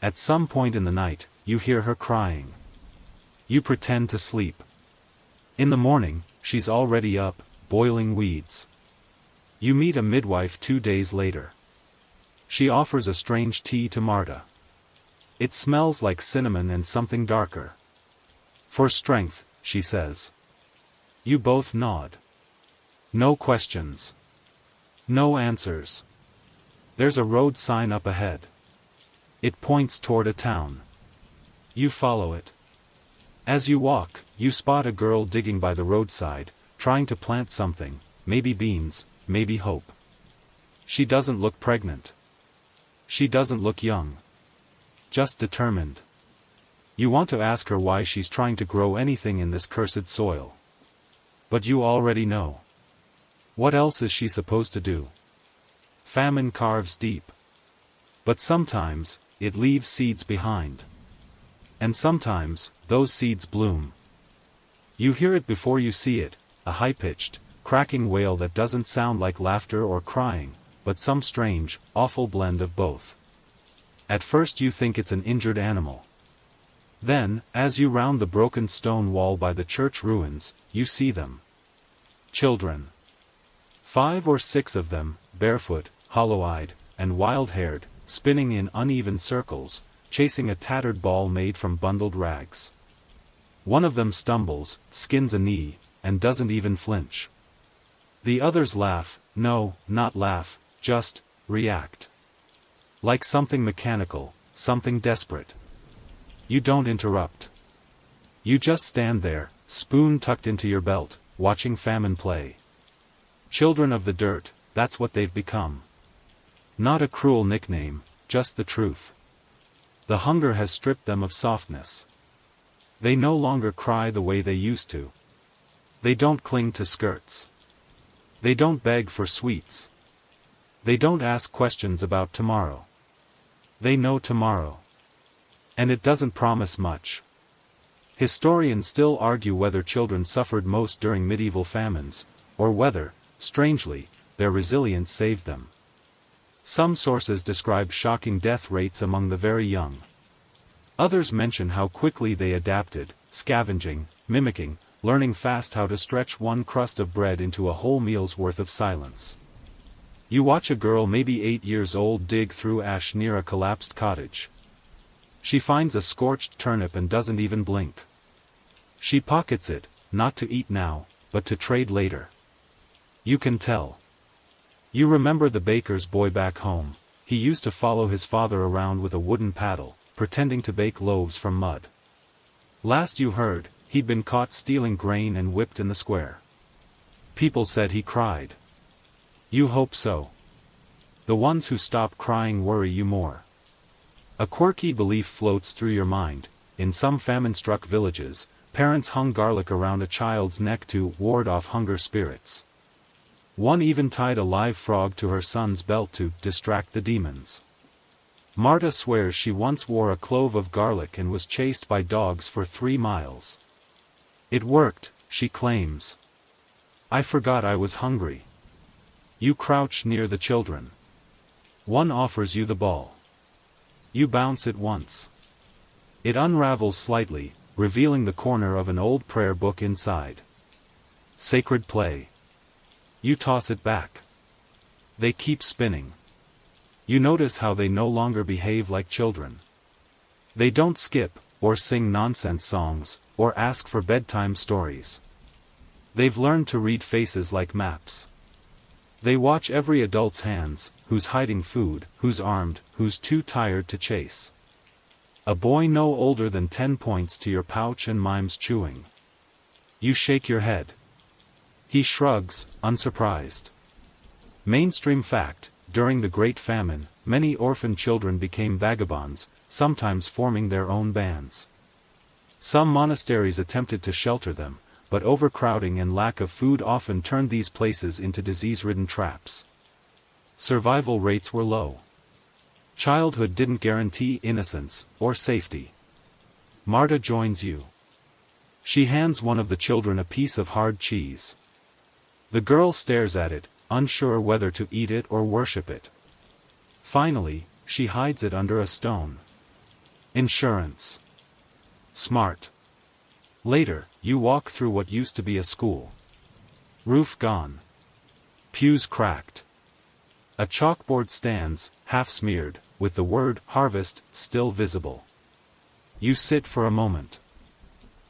At some point in the night, you hear her crying. You pretend to sleep. In the morning, she's already up, boiling weeds. You meet a midwife 2 days later. She offers a strange tea to Marta. It smells like cinnamon and something darker. For strength, she says. You both nod. No questions. No answers. There's a road sign up ahead. It points toward a town. You follow it. As you walk, you spot a girl digging by the roadside, trying to plant something, maybe beans, maybe hope. She doesn't look pregnant. She doesn't look young. Just determined. You want to ask her why she's trying to grow anything in this cursed soil. But you already know. What else is she supposed to do? Famine carves deep. But sometimes, it leaves seeds behind. And sometimes, those seeds bloom. You hear it before you see it, a high-pitched, cracking wail that doesn't sound like laughter or crying, but some strange, awful blend of both. At first you think it's an injured animal. Then, as you round the broken stone wall by the church ruins, you see them. Children. 5 or 6 of them, barefoot, hollow-eyed, and wild-haired, spinning in uneven circles, chasing a tattered ball made from bundled rags. One of them stumbles, skins a knee, and doesn't even flinch. The others laugh, no, not laugh, just react. Like something mechanical, something desperate. You don't interrupt. You just stand there, spoon tucked into your belt, watching famine play. Children of the dirt, that's what they've become. Not a cruel nickname, just the truth. The hunger has stripped them of softness. They no longer cry the way they used to. They don't cling to skirts. They don't beg for sweets. They don't ask questions about tomorrow. They know tomorrow. And it doesn't promise much. Historians still argue whether children suffered most during medieval famines, or whether, strangely, their resilience saved them. Some sources describe shocking death rates among the very young. Others mention how quickly they adapted, scavenging, mimicking, learning fast how to stretch one crust of bread into a whole meal's worth of silence. You watch a girl maybe 8 years old dig through ash near a collapsed cottage. She finds a scorched turnip and doesn't even blink. She pockets it, not to eat now, but to trade later. You can tell. You remember the baker's boy back home. He used to follow his father around with a wooden paddle, pretending to bake loaves from mud. Last you heard, he'd been caught stealing grain and whipped in the square. People said he cried. You hope so. The ones who stop crying worry you more. A quirky belief floats through your mind. In some famine-struck villages, parents hung garlic around a child's neck to ward off hunger spirits. One even tied a live frog to her son's belt to distract the demons. Marta swears she once wore a clove of garlic and was chased by dogs for 3 miles. It worked, she claims. I forgot I was hungry. You crouch near the children. One offers you the ball. You bounce it once. It unravels slightly, revealing the corner of an old prayer book inside. Sacred play. You toss it back. They keep spinning. You notice how they no longer behave like children. They don't skip, or sing nonsense songs, or ask for bedtime stories. They've learned to read faces like maps. They watch every adult's hands, who's hiding food, who's armed, who's too tired to chase. A boy no older than 10 points to your pouch and mimes chewing. You shake your head. He shrugs, unsurprised. Mainstream fact, during the Great Famine, many orphan children became vagabonds, sometimes forming their own bands. Some monasteries attempted to shelter them, but overcrowding and lack of food often turned these places into disease-ridden traps. Survival rates were low. Childhood didn't guarantee innocence, or safety. Marta joins you. She hands one of the children a piece of hard cheese. The girl stares at it, unsure whether to eat it or worship it. Finally, she hides it under a stone. Insurance. Smart. Later, you walk through what used to be a school. Roof gone. Pews cracked. A chalkboard stands, half smeared, with the word harvest still visible. You sit for a moment.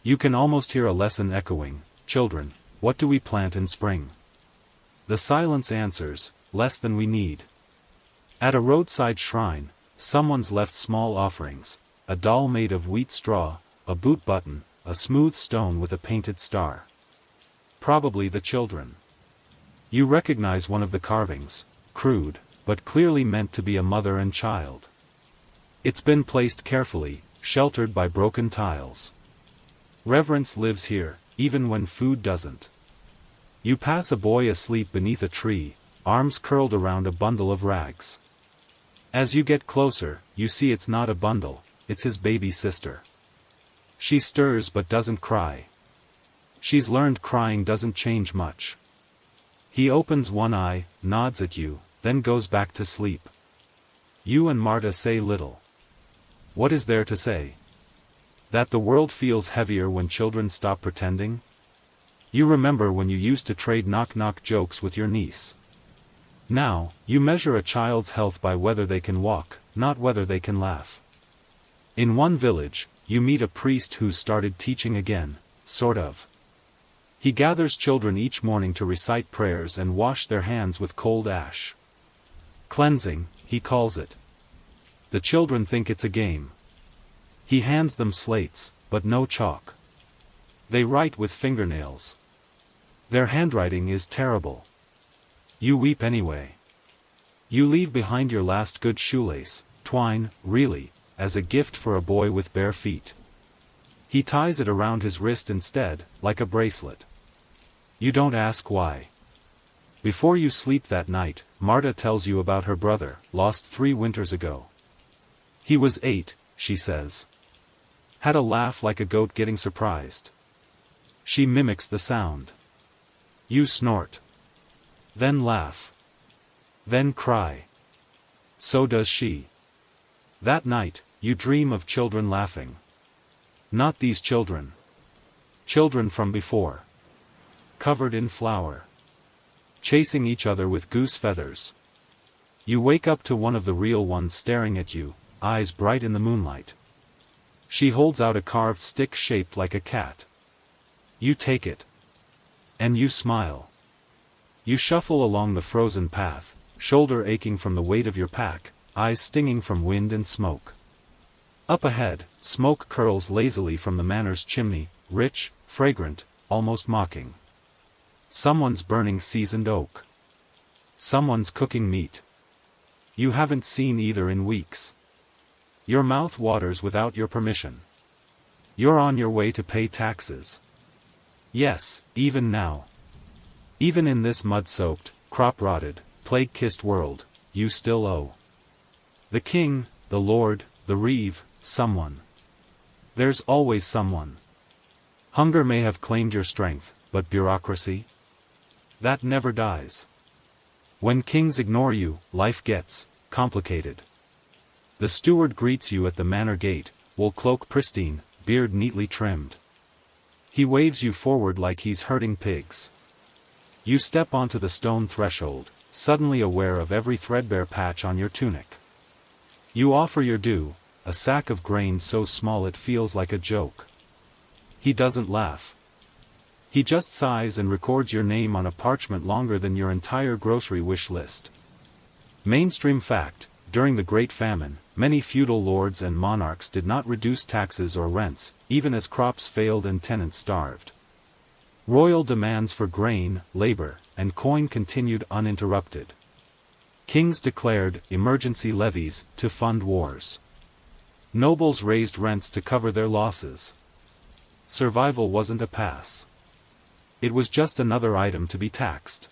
You can almost hear a lesson echoing, children, what do we plant in spring? The silence answers, less than we need. At a roadside shrine, someone's left small offerings, a doll made of wheat straw, a boot button, a smooth stone with a painted star. Probably the children. You recognize one of the carvings, crude, but clearly meant to be a mother and child. It's been placed carefully, sheltered by broken tiles. Reverence lives here, even when food doesn't. You pass a boy asleep beneath a tree, arms curled around a bundle of rags. As you get closer, you see it's not a bundle, it's his baby sister. She stirs but doesn't cry. She's learned crying doesn't change much. He opens one eye, nods at you, then goes back to sleep. You and Marta say little. What is there to say? That the world feels heavier when children stop pretending? You remember when you used to trade knock-knock jokes with your niece. Now, you measure a child's health by whether they can walk, not whether they can laugh. In one village, you meet a priest who's started teaching again, sort of. He gathers children each morning to recite prayers and wash their hands with cold ash. Cleansing, he calls it. The children think it's a game. He hands them slates, but no chalk. They write with fingernails. Their handwriting is terrible. You weep anyway. You leave behind your last good shoelace, twine, really, as a gift for a boy with bare feet. He ties it around his wrist instead, like a bracelet. You don't ask why. Before you sleep that night, Marta tells you about her brother, lost 3 winters ago. He was 8, she says. Had a laugh like a goat getting surprised. She mimics the sound. You snort. Then laugh. Then cry. So does she. That night, you dream of children laughing. Not these children. Children from before. Covered in flour. Chasing each other with goose feathers. You wake up to one of the real ones staring at you, eyes bright in the moonlight. She holds out a carved stick shaped like a cat. You take it. And you smile. You shuffle along the frozen path, shoulder aching from the weight of your pack, eyes stinging from wind and smoke. Up ahead, smoke curls lazily from the manor's chimney, rich, fragrant, almost mocking. Someone's burning seasoned oak. Someone's cooking meat. You haven't seen either in weeks. Your mouth waters without your permission. You're on your way to pay taxes. Yes, even now. Even in this mud-soaked, crop-rotted, plague-kissed world, you still owe. The king, the lord, the reeve, someone. There's always someone. Hunger may have claimed your strength, but bureaucracy? That never dies. When kings ignore you, life gets complicated. The steward greets you at the manor gate, wool cloak pristine, beard neatly trimmed. He waves you forward like he's herding pigs. You step onto the stone threshold, suddenly aware of every threadbare patch on your tunic. You offer your due, a sack of grain so small it feels like a joke. He doesn't laugh. He just sighs and records your name on a parchment longer than your entire grocery wish list. Mainstream fact: during the Great Famine, many feudal lords and monarchs did not reduce taxes or rents, even as crops failed and tenants starved. Royal demands for grain, labor, and coin continued uninterrupted. Kings declared emergency levies to fund wars. Nobles raised rents to cover their losses. Survival wasn't a pass. It was just another item to be taxed.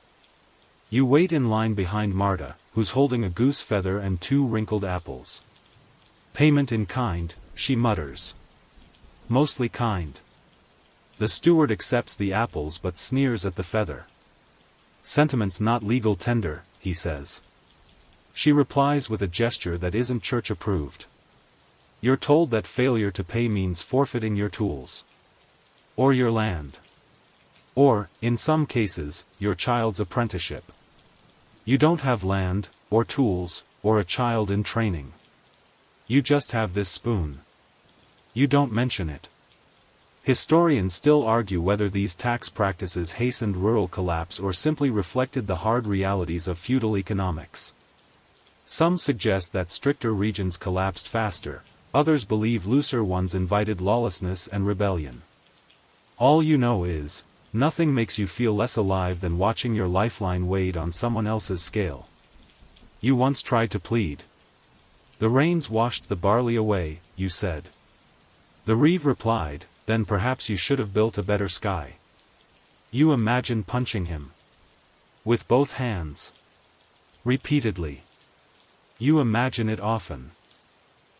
You wait in line behind Marta, who's holding a goose feather and 2 wrinkled apples. Payment in kind, she mutters. Mostly kind. The steward accepts the apples but sneers at the feather. Sentiment's not legal tender, he says. She replies with a gesture that isn't church approved. You're told that failure to pay means forfeiting your tools. Or your land. Or, in some cases, your child's apprenticeship. You don't have land, or tools, or a child in training. You just have this spoon. You don't mention it. Historians still argue whether these tax practices hastened rural collapse or simply reflected the hard realities of feudal economics. Some suggest that stricter regions collapsed faster, others believe looser ones invited lawlessness and rebellion. All you know is, nothing makes you feel less alive than watching your lifeline weighed on someone else's scale. You once tried to plead. The rains washed the barley away, you said. The reeve replied, then perhaps you should have built a better sky. You imagine punching him. With both hands. Repeatedly. You imagine it often.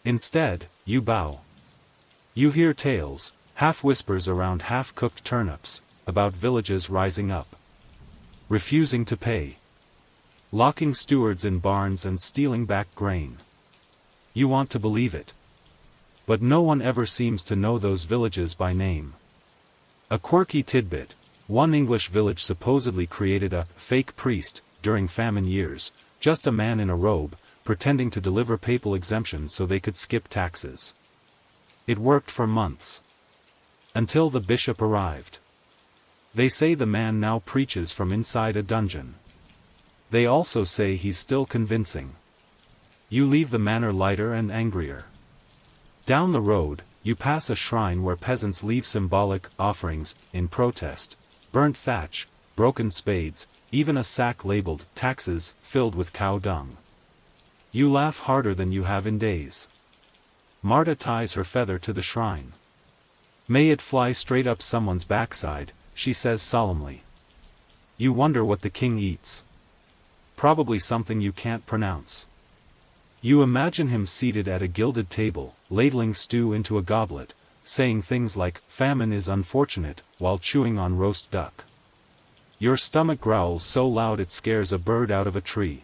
Instead, you bow. You hear tales, half-whispers around half-cooked turnips, about villages rising up. Refusing to pay. Locking stewards in barns and stealing back grain. You want to believe it. But no one ever seems to know those villages by name. A quirky tidbit: one English village supposedly created a fake priest during famine years, just a man in a robe, pretending to deliver papal exemptions so they could skip taxes. It worked for months. Until the bishop arrived. They say the man now preaches from inside a dungeon. They also say he's still convincing. You leave the manor lighter and angrier. Down the road, you pass a shrine where peasants leave symbolic offerings, in protest: burnt thatch, broken spades, even a sack labeled taxes, filled with cow dung. You laugh harder than you have in days. Marta ties her feather to the shrine. May it fly straight up someone's backside, she says solemnly. You wonder what the king eats. Probably something you can't pronounce. You imagine him seated at a gilded table, ladling stew into a goblet, saying things like, "Famine is unfortunate," while chewing on roast duck. Your stomach growls so loud it scares a bird out of a tree.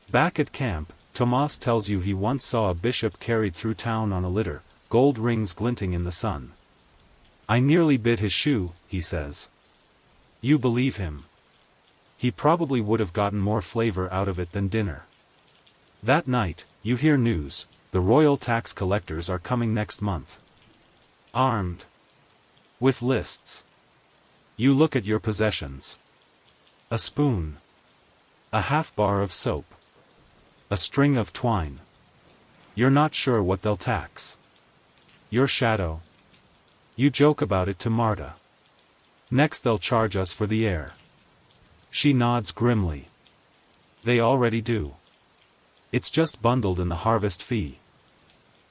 Back at camp, Tomas tells you he once saw a bishop carried through town on a litter, gold rings glinting in the sun. I nearly bit his shoe, he says. You believe him. He probably would have gotten more flavor out of it than dinner. That night, you hear news: the royal tax collectors are coming next month. Armed. With lists. You look at your possessions. A spoon. A half bar of soap. A string of twine. You're not sure what they'll tax. Your shadow. You joke about it to Marta. Next they'll charge us for the air. She nods grimly. They already do. It's just bundled in the harvest fee.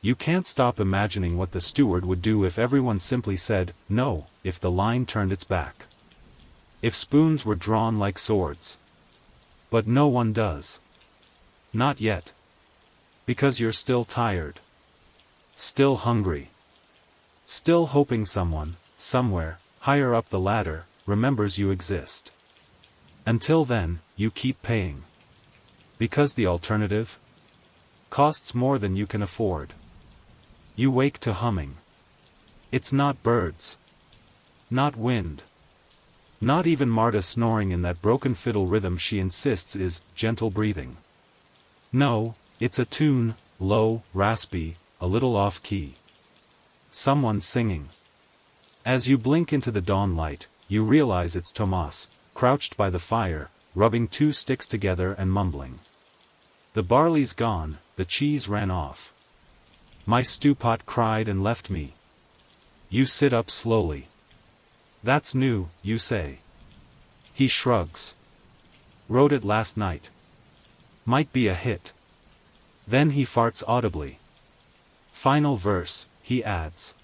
You can't stop imagining what the steward would do if everyone simply said, no, if the line turned its back. If spoons were drawn like swords. But no one does. Not yet. Because you're still tired. Still hungry. Still hoping someone, somewhere, higher up the ladder, remembers you exist. Until then, you keep paying. Because the alternative costs more than you can afford. You wake to humming. It's not birds. Not wind. Not even Marta snoring in that broken fiddle rhythm she insists is gentle breathing. No, it's a tune, low, raspy, a little off-key. Someone singing. As you blink into the dawn light, you realize it's Tomas, crouched by the fire, rubbing two sticks together and mumbling. The barley's gone, the cheese ran off. My stew pot cried and left me. You sit up slowly. That's new, you say. He shrugs. Wrote it last night. Might be a hit. Then he farts audibly. Final verse, he adds.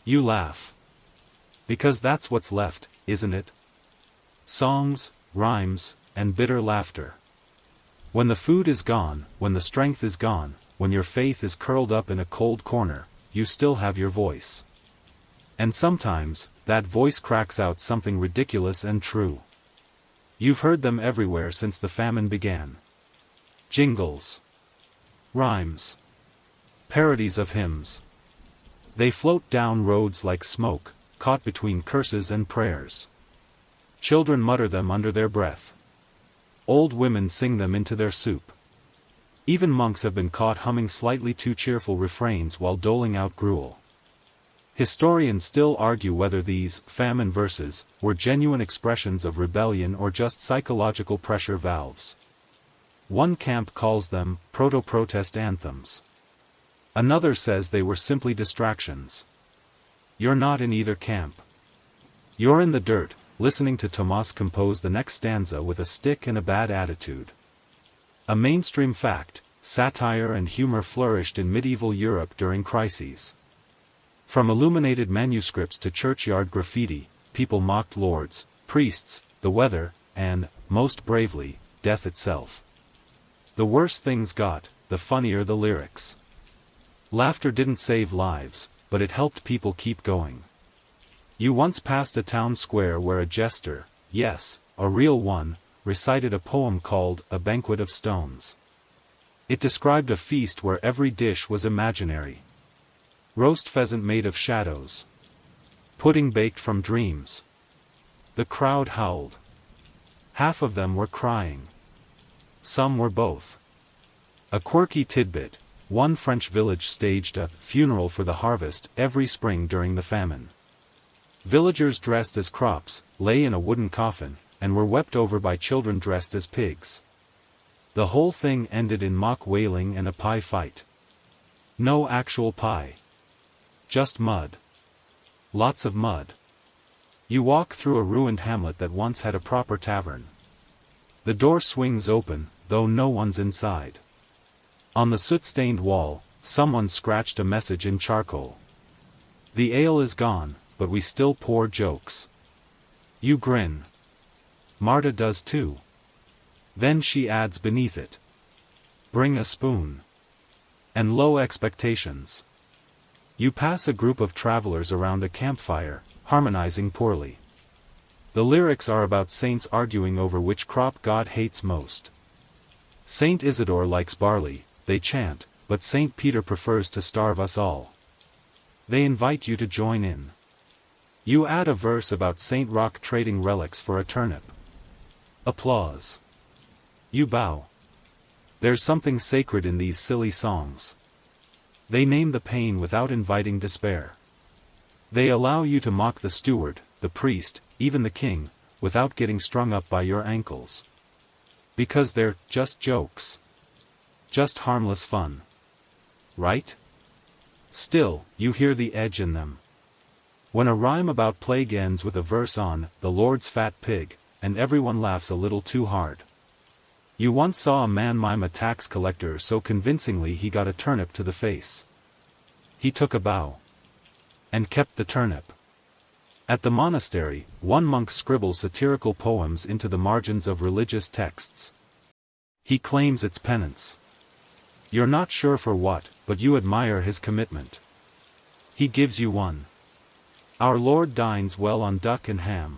You laugh. Because that's what's left, isn't it? Songs, rhymes, and bitter laughter. When the food is gone, when the strength is gone, when your faith is curled up in a cold corner, you still have your voice. And sometimes, that voice cracks out something ridiculous and true. You've heard them everywhere since the famine began. Jingles. Rhymes. Parodies of hymns. They float down roads like smoke, caught between curses and prayers. Children mutter them under their breath. Old women sing them into their soup. Even monks have been caught humming slightly too cheerful refrains while doling out gruel. Historians still argue whether these famine verses were genuine expressions of rebellion or just psychological pressure valves. One camp calls them proto-protest anthems. Another says they were simply distractions. You're not in either camp. You're in the dirt, listening to Tomas compose the next stanza with a stick and a bad attitude. A mainstream fact, satire and humor flourished in medieval Europe during crises. From illuminated manuscripts to churchyard graffiti, people mocked lords, priests, the weather, and, most bravely, death itself. The worse things got, the funnier the lyrics. Laughter didn't save lives, but it helped people keep going. You once passed a town square where a jester, yes, a real one, recited a poem called A Banquet of Stones. It described a feast where every dish was imaginary. Roast pheasant made of shadows. Pudding baked from dreams. The crowd howled. Half of them were crying. Some were both. A quirky tidbit, one French village staged a funeral for the harvest every spring during the famine. Villagers dressed as crops lay in a wooden coffin, and were wept over by children dressed as pigs. The whole thing ended in mock wailing and a pie fight. No actual pie. Just mud. Lots of mud. You walk through a ruined hamlet that once had a proper tavern. The door swings open, though no one's inside. On the soot-stained wall, someone scratched a message in charcoal. The ale is gone, but we still pour jokes. You grin. Marta does too. Then she adds beneath it. Bring a spoon. And low expectations. You pass a group of travelers around a campfire, harmonizing poorly. The lyrics are about saints arguing over which crop God hates most. Saint Isidore likes barley, they chant, but Saint Peter prefers to starve us all. They invite you to join in. You add a verse about Saint Roch trading relics for a turnip. Applause. You bow. There's something sacred in these silly songs. They name the pain without inviting despair. They allow you to mock the steward, the priest, even the king, without getting strung up by your ankles. Because they're just jokes. Just harmless fun. Right? Still, you hear the edge in them. When a rhyme about plague ends with a verse on the Lord's fat pig, and everyone laughs a little too hard. You once saw a man mime a tax collector so convincingly he got a turnip to the face. He took a bow. And kept the turnip. At the monastery, one monk scribbles satirical poems into the margins of religious texts. He claims it's penance. You're not sure for what, but you admire his commitment. He gives you one. Our Lord dines well on duck and ham,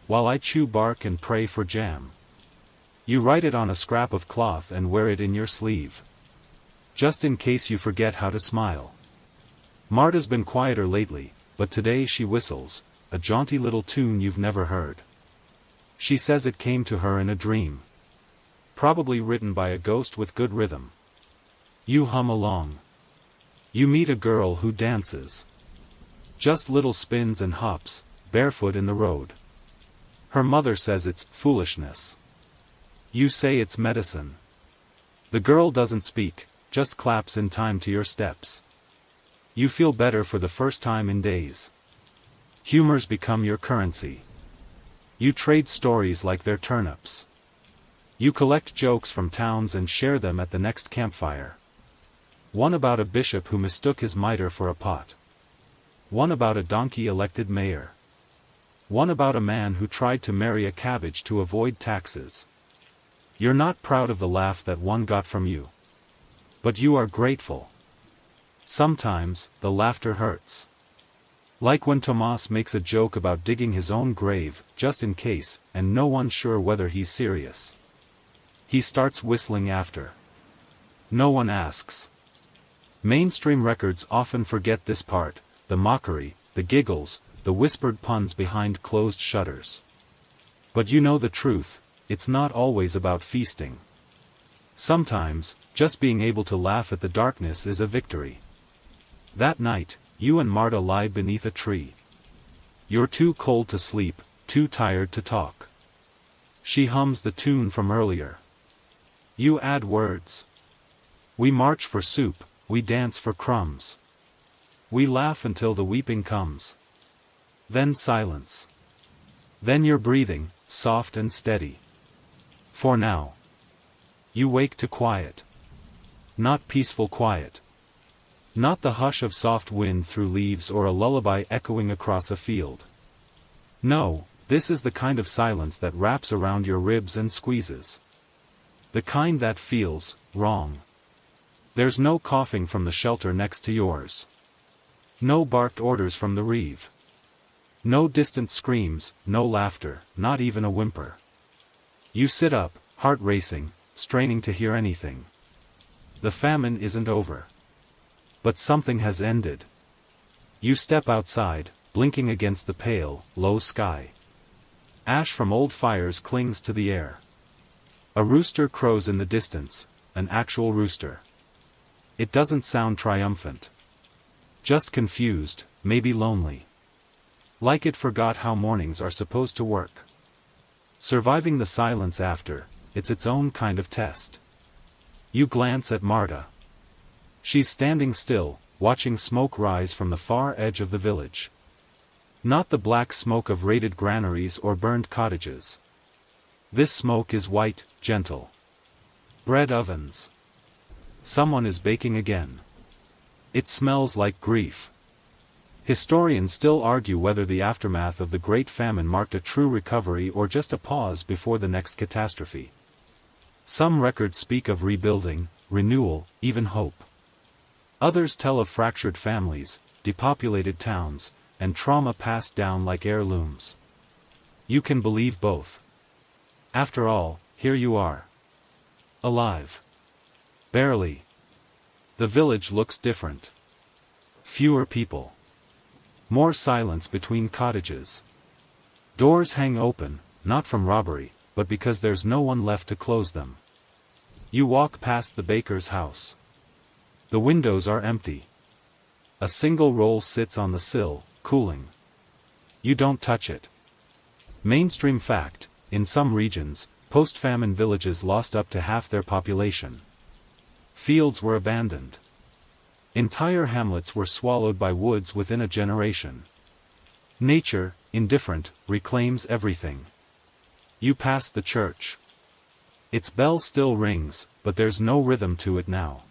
while I chew bark and pray for jam. You write it on a scrap of cloth and wear it in your sleeve, just in case you forget how to smile. Marta's been quieter lately, but today she whistles, a jaunty little tune you've never heard. She says it came to her in a dream. Probably written by a ghost with good rhythm. You hum along. You meet a girl who dances. Just little spins and hops, barefoot in the road. Her mother says it's foolishness. You say it's medicine. The girl doesn't speak, just claps in time to your steps. You feel better for the first time in days. Humors become your currency. You trade stories like they're turnips. You collect jokes from towns and share them at the next campfire. One about a bishop who mistook his mitre for a pot. One about a donkey elected mayor. One about a man who tried to marry a cabbage to avoid taxes. You're not proud of the laugh that one got from you. But you are grateful. Sometimes, the laughter hurts. Like when Tomas makes a joke about digging his own grave, just in case, and no one's sure whether he's serious. He starts whistling after. No one asks. Mainstream records often forget this part, the mockery, the giggles, the whispered puns behind closed shutters. But you know the truth, it's not always about feasting. Sometimes, just being able to laugh at the darkness is a victory. That night, you and Marta lie beneath a tree. You're too cold to sleep, too tired to talk. She hums the tune from earlier. You add words. We march for soup, we dance for crumbs. We laugh until the weeping comes. Then silence. Then you're breathing, soft and steady. For now. You wake to quiet. Not peaceful quiet. Not the hush of soft wind through leaves or a lullaby echoing across a field. No, this is the kind of silence that wraps around your ribs and squeezes. The kind that feels wrong. There's no coughing from the shelter next to yours. No barked orders from the reeve. No distant screams, no laughter, not even a whimper. You sit up, heart racing, straining to hear anything. The famine isn't over. But something has ended. You step outside, blinking against the pale, low sky. Ash from old fires clings to the air. A rooster crows in the distance, an actual rooster. It doesn't sound triumphant. Just confused, maybe lonely. Like it forgot how mornings are supposed to work. Surviving the silence after, it's its own kind of test. You glance at Marta. She's standing still, watching smoke rise from the far edge of the village. Not the black smoke of raided granaries or burned cottages. This smoke is white, gentle. Bread ovens. Someone is baking again. It smells like grief. Historians still argue whether the aftermath of the Great Famine marked a true recovery or just a pause before the next catastrophe. Some records speak of rebuilding, renewal, even hope. Others tell of fractured families, depopulated towns, and trauma passed down like heirlooms. You can believe both. After all, here you are. Alive. Barely. The village looks different. Fewer people. More silence between cottages. Doors hang open, not from robbery, but because there's no one left to close them. You walk past the baker's house. The windows are empty. A single roll sits on the sill, cooling. You don't touch it. Mainstream fact, in some regions, post-famine villages lost up to half their population. Fields were abandoned. Entire hamlets were swallowed by woods within a generation. Nature, indifferent, reclaims everything. You pass the church. Its bell still rings, but there's no rhythm to it now.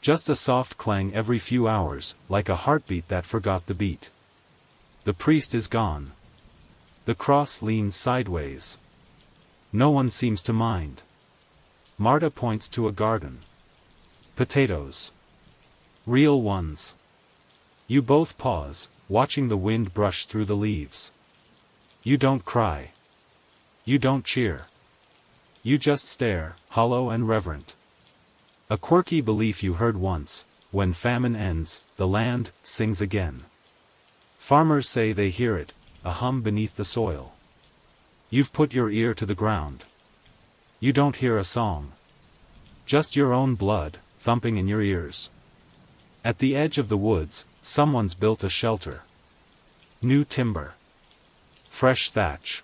Just a soft clang every few hours, like a heartbeat that forgot the beat. The priest is gone. The cross leans sideways. No one seems to mind. Marta points to a garden. Potatoes. Real ones. You both pause, watching the wind brush through the leaves. You don't cry. You don't cheer. You just stare, hollow and reverent. A quirky belief you heard once: when famine ends, the land sings again. Farmers say they hear it, a hum beneath the soil. You've put your ear to the ground. You don't hear a song. Just your own blood, thumping in your ears. At the edge of the woods, someone's built a shelter. New timber. Fresh thatch.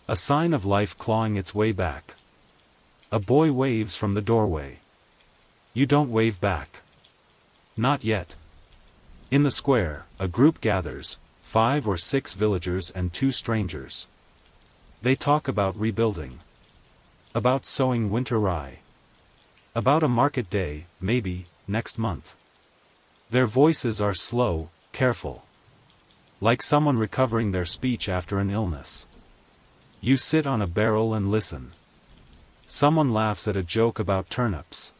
A sign of life clawing its way back. A boy waves from the doorway. You don't wave back. Not yet. In the square, a group gathers, 5 or 6 villagers and 2 strangers. They talk about rebuilding. About sowing winter rye. About a market day, maybe, next month. Their voices are slow, careful. Like someone recovering their speech after an illness. You sit on a barrel and listen. Someone laughs at a joke about turnips.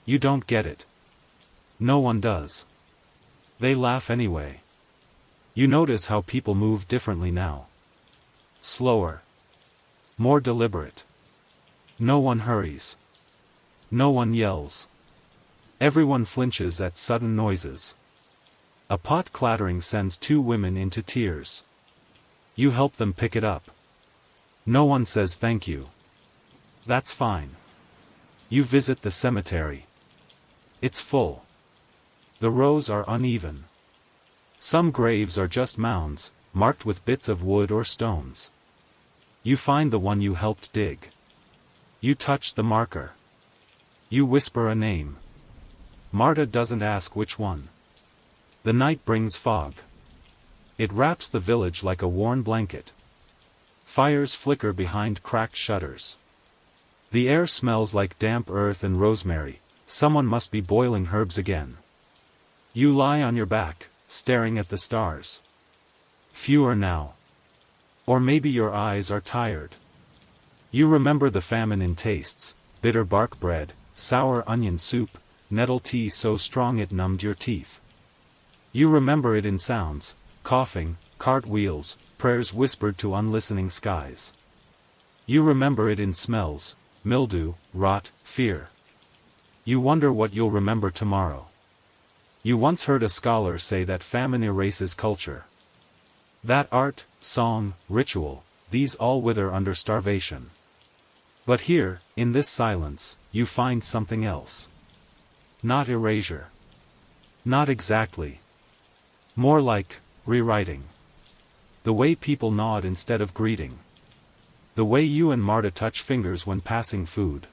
You don't get it. No one does. They laugh anyway. You notice how people move differently now. Slower. More deliberate. No one hurries. No one yells. Everyone flinches at sudden noises. A pot clattering sends 2 women into tears. You help them pick it up. No one says thank you. That's fine. You visit the cemetery. It's full. The rows are uneven. Some graves are just mounds, marked with bits of wood or stones. You find the one you helped dig. You touch the marker. You whisper a name. Marta doesn't ask which one. The night brings fog. It wraps the village like a worn blanket. Fires flicker behind cracked shutters. The air smells like damp earth and rosemary. Someone must be boiling herbs again. You lie on your back, staring at the stars. Fewer now. Or maybe your eyes are tired. You remember the famine in tastes: bitter bark bread, sour onion soup, nettle tea so strong it numbed your teeth. You remember it in sounds: coughing, cartwheels, prayers whispered to unlistening skies. You remember it in smells: mildew, rot, fear. You wonder what you'll remember tomorrow. You once heard a scholar say that famine erases culture. That art, song, ritual, these all wither under starvation. But here, in this silence, you find something else. Not erasure. Not exactly. More like rewriting. The way people nod instead of greeting. The way you and Marta touch fingers when passing food.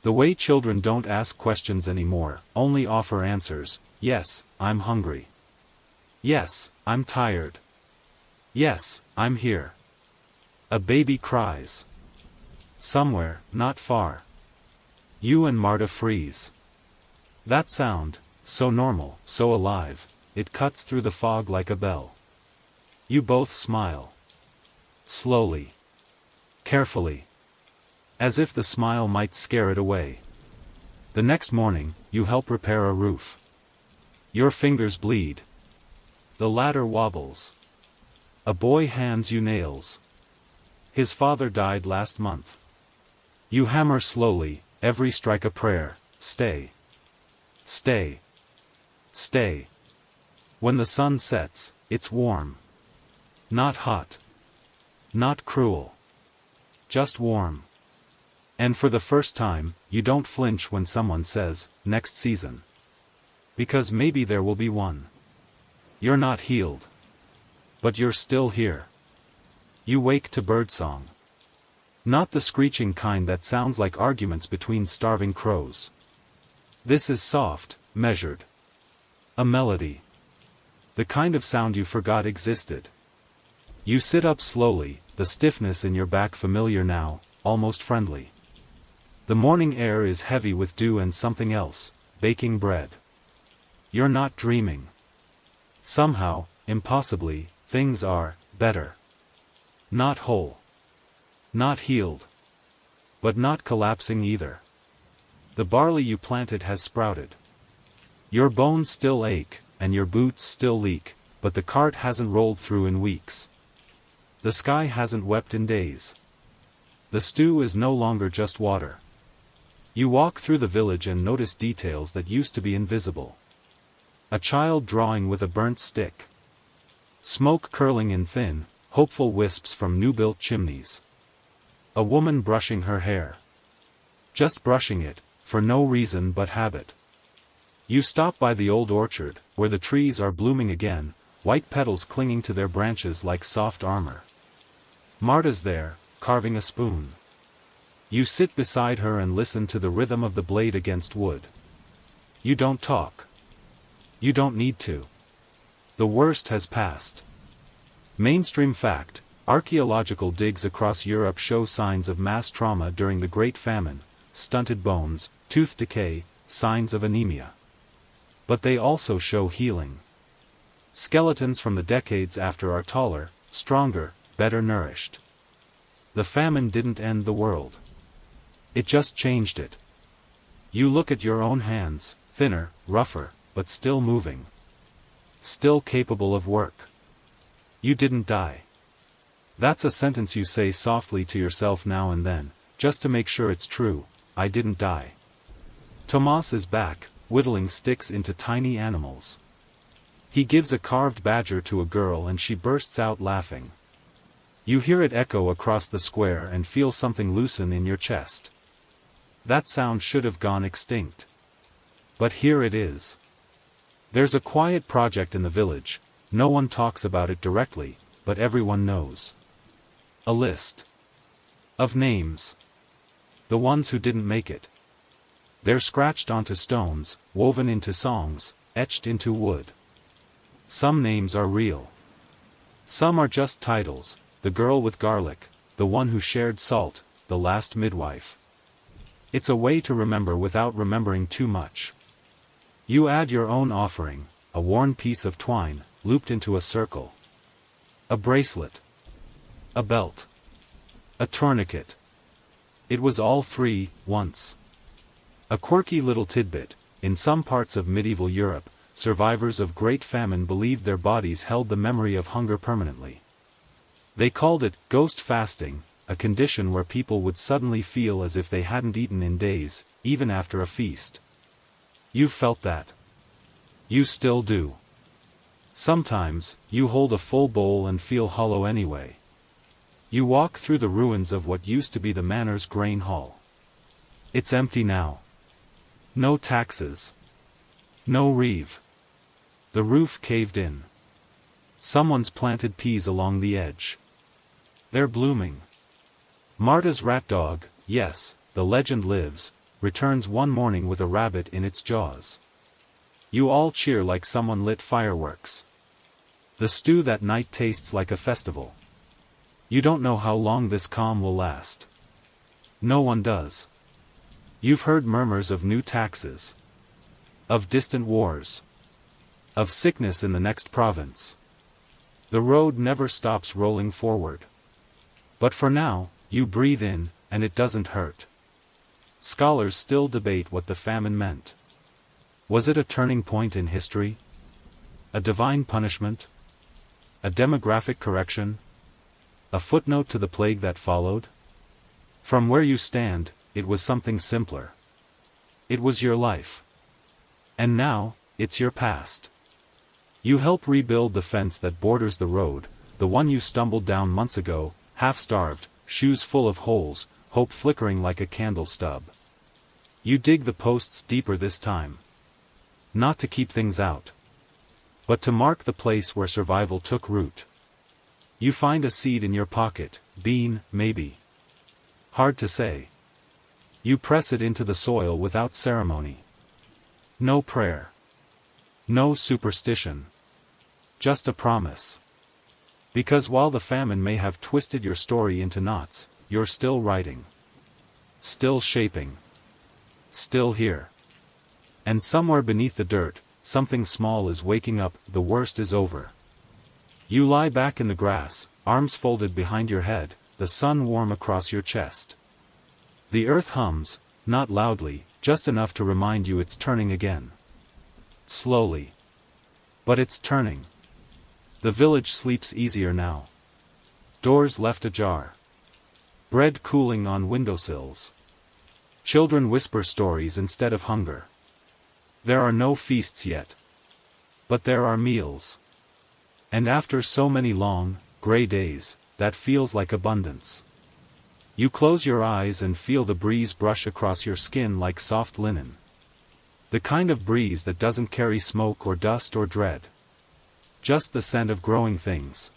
The way children don't ask questions anymore, only offer answers. Yes, I'm hungry. Yes, I'm tired. Yes, I'm here. A baby cries. Somewhere, not far. You and Marta freeze. That sound, so normal, so alive, it cuts through the fog like a bell. You both smile. Slowly. Carefully. As if the smile might scare it away. The next morning, you help repair a roof. Your fingers bleed. The ladder wobbles. A boy hands you nails. His father died last month. You hammer slowly, every strike a prayer: stay. Stay. Stay. When the sun sets, it's warm. Not hot. Not cruel. Just warm. And for the first time, you don't flinch when someone says, next season. Because maybe there will be one. You're not healed. But you're still here. You wake to birdsong. Not the screeching kind that sounds like arguments between starving crows. This is soft, measured. A melody. The kind of sound you forgot existed. You sit up slowly, the stiffness in your back familiar now, almost friendly. The morning air is heavy with dew and something else, baking bread. You're not dreaming. Somehow, impossibly, things are better. Not whole. Not healed. But not collapsing either. The barley you planted has sprouted. Your bones still ache, and your boots still leak, but the cart hasn't rolled through in weeks. The sky hasn't wept in days. The stew is no longer just water. You walk through the village and notice details that used to be invisible. A child drawing with a burnt stick. Smoke curling in thin, hopeful wisps from new-built chimneys. A woman brushing her hair. Just brushing it, for no reason but habit. You stop by the old orchard, where the trees are blooming again, white petals clinging to their branches like soft armor. Marta's there, carving a spoon. You sit beside her and listen to the rhythm of the blade against wood. You don't talk. You don't need to. The worst has passed. Mainstream fact: archaeological digs across Europe show signs of mass trauma during the Great Famine, stunted bones, tooth decay, signs of anemia. But they also show healing. Skeletons from the decades after are taller, stronger, better nourished. The famine didn't end the world. It just changed it. You look at your own hands, thinner, rougher, but still moving. Still capable of work. You didn't die. That's a sentence you say softly to yourself now and then, just to make sure it's true. I didn't die. Tomas is back, whittling sticks into tiny animals. He gives a carved badger to a girl and she bursts out laughing. You hear it echo across the square and feel something loosen in your chest. That sound should have gone extinct. But here it is. There's a quiet project in the village. No one talks about it directly, but everyone knows. A list of names. The ones who didn't make it. They're scratched onto stones, woven into songs, etched into wood. Some names are real. Some are just titles: the girl with garlic, the one who shared salt, the last midwife. It's a way to remember without remembering too much. You add your own offering, a worn piece of twine, looped into a circle. A bracelet. A belt. A tourniquet. It was all three, once. A quirky little tidbit: in some parts of medieval Europe, survivors of Great Famine believed their bodies held the memory of hunger permanently. They called it ghost fasting, a condition where people would suddenly feel as if they hadn't eaten in days, even after a feast. You've felt that. You still do. Sometimes, you hold a full bowl and feel hollow anyway. You walk through the ruins of what used to be the manor's grain hall. It's empty now. No taxes. No reeve. The roof caved in. Someone's planted peas along the edge. They're blooming. Marta's rat dog, yes, the legend lives, returns one morning with a rabbit in its jaws. You all cheer like someone lit fireworks. The stew that night tastes like a festival. You don't know how long this calm will last. No one does. You've heard murmurs of new taxes. Of distant wars. Of sickness in the next province. The road never stops rolling forward. But for now, you breathe in, and it doesn't hurt. Scholars still debate what the famine meant. Was it a turning point in history? A divine punishment? A demographic correction? A footnote to the plague that followed? From where you stand, it was something simpler. It was your life. And now, it's your past. You help rebuild the fence that borders the road, the one you stumbled down months ago, half-starved, shoes full of holes, hope flickering like a candle stub. You dig the posts deeper this time. Not to keep things out. But to mark the place where survival took root. You find a seed in your pocket, bean, maybe. Hard to say. You press it into the soil without ceremony. No prayer. No superstition. Just a promise. Because while the famine may have twisted your story into knots, you're still writing. Still shaping. Still here. And somewhere beneath the dirt, something small is waking up. The worst is over. You lie back in the grass, arms folded behind your head, the sun warm across your chest. The earth hums, not loudly, just enough to remind you it's turning again. Slowly. But it's turning. The village sleeps easier now. Doors left ajar. Bread cooling on windowsills. Children whisper stories instead of hunger. There are no feasts yet. But there are meals. And after so many long, gray days, that feels like abundance. You close your eyes and feel the breeze brush across your skin like soft linen. The kind of breeze that doesn't carry smoke or dust or dread. Just the scent of growing things.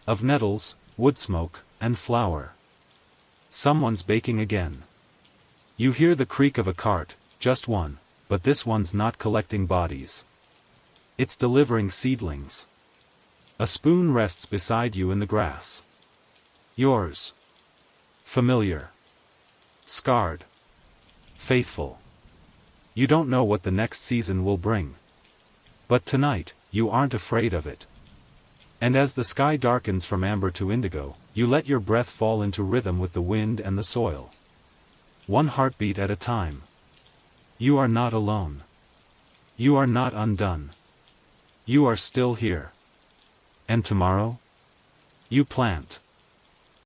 Of nettles, wood smoke, and flour. Someone's baking again. You hear the creak of a cart, just one, but this one's not collecting bodies. It's delivering seedlings. A spoon rests beside you in the grass. Yours. Familiar. Scarred. Faithful. You don't know what the next season will bring. But tonight, you aren't afraid of it. And as the sky darkens from amber to indigo, you let your breath fall into rhythm with the wind and the soil. One heartbeat at a time. You are not alone. You are not undone. You are still here. And tomorrow? You plant.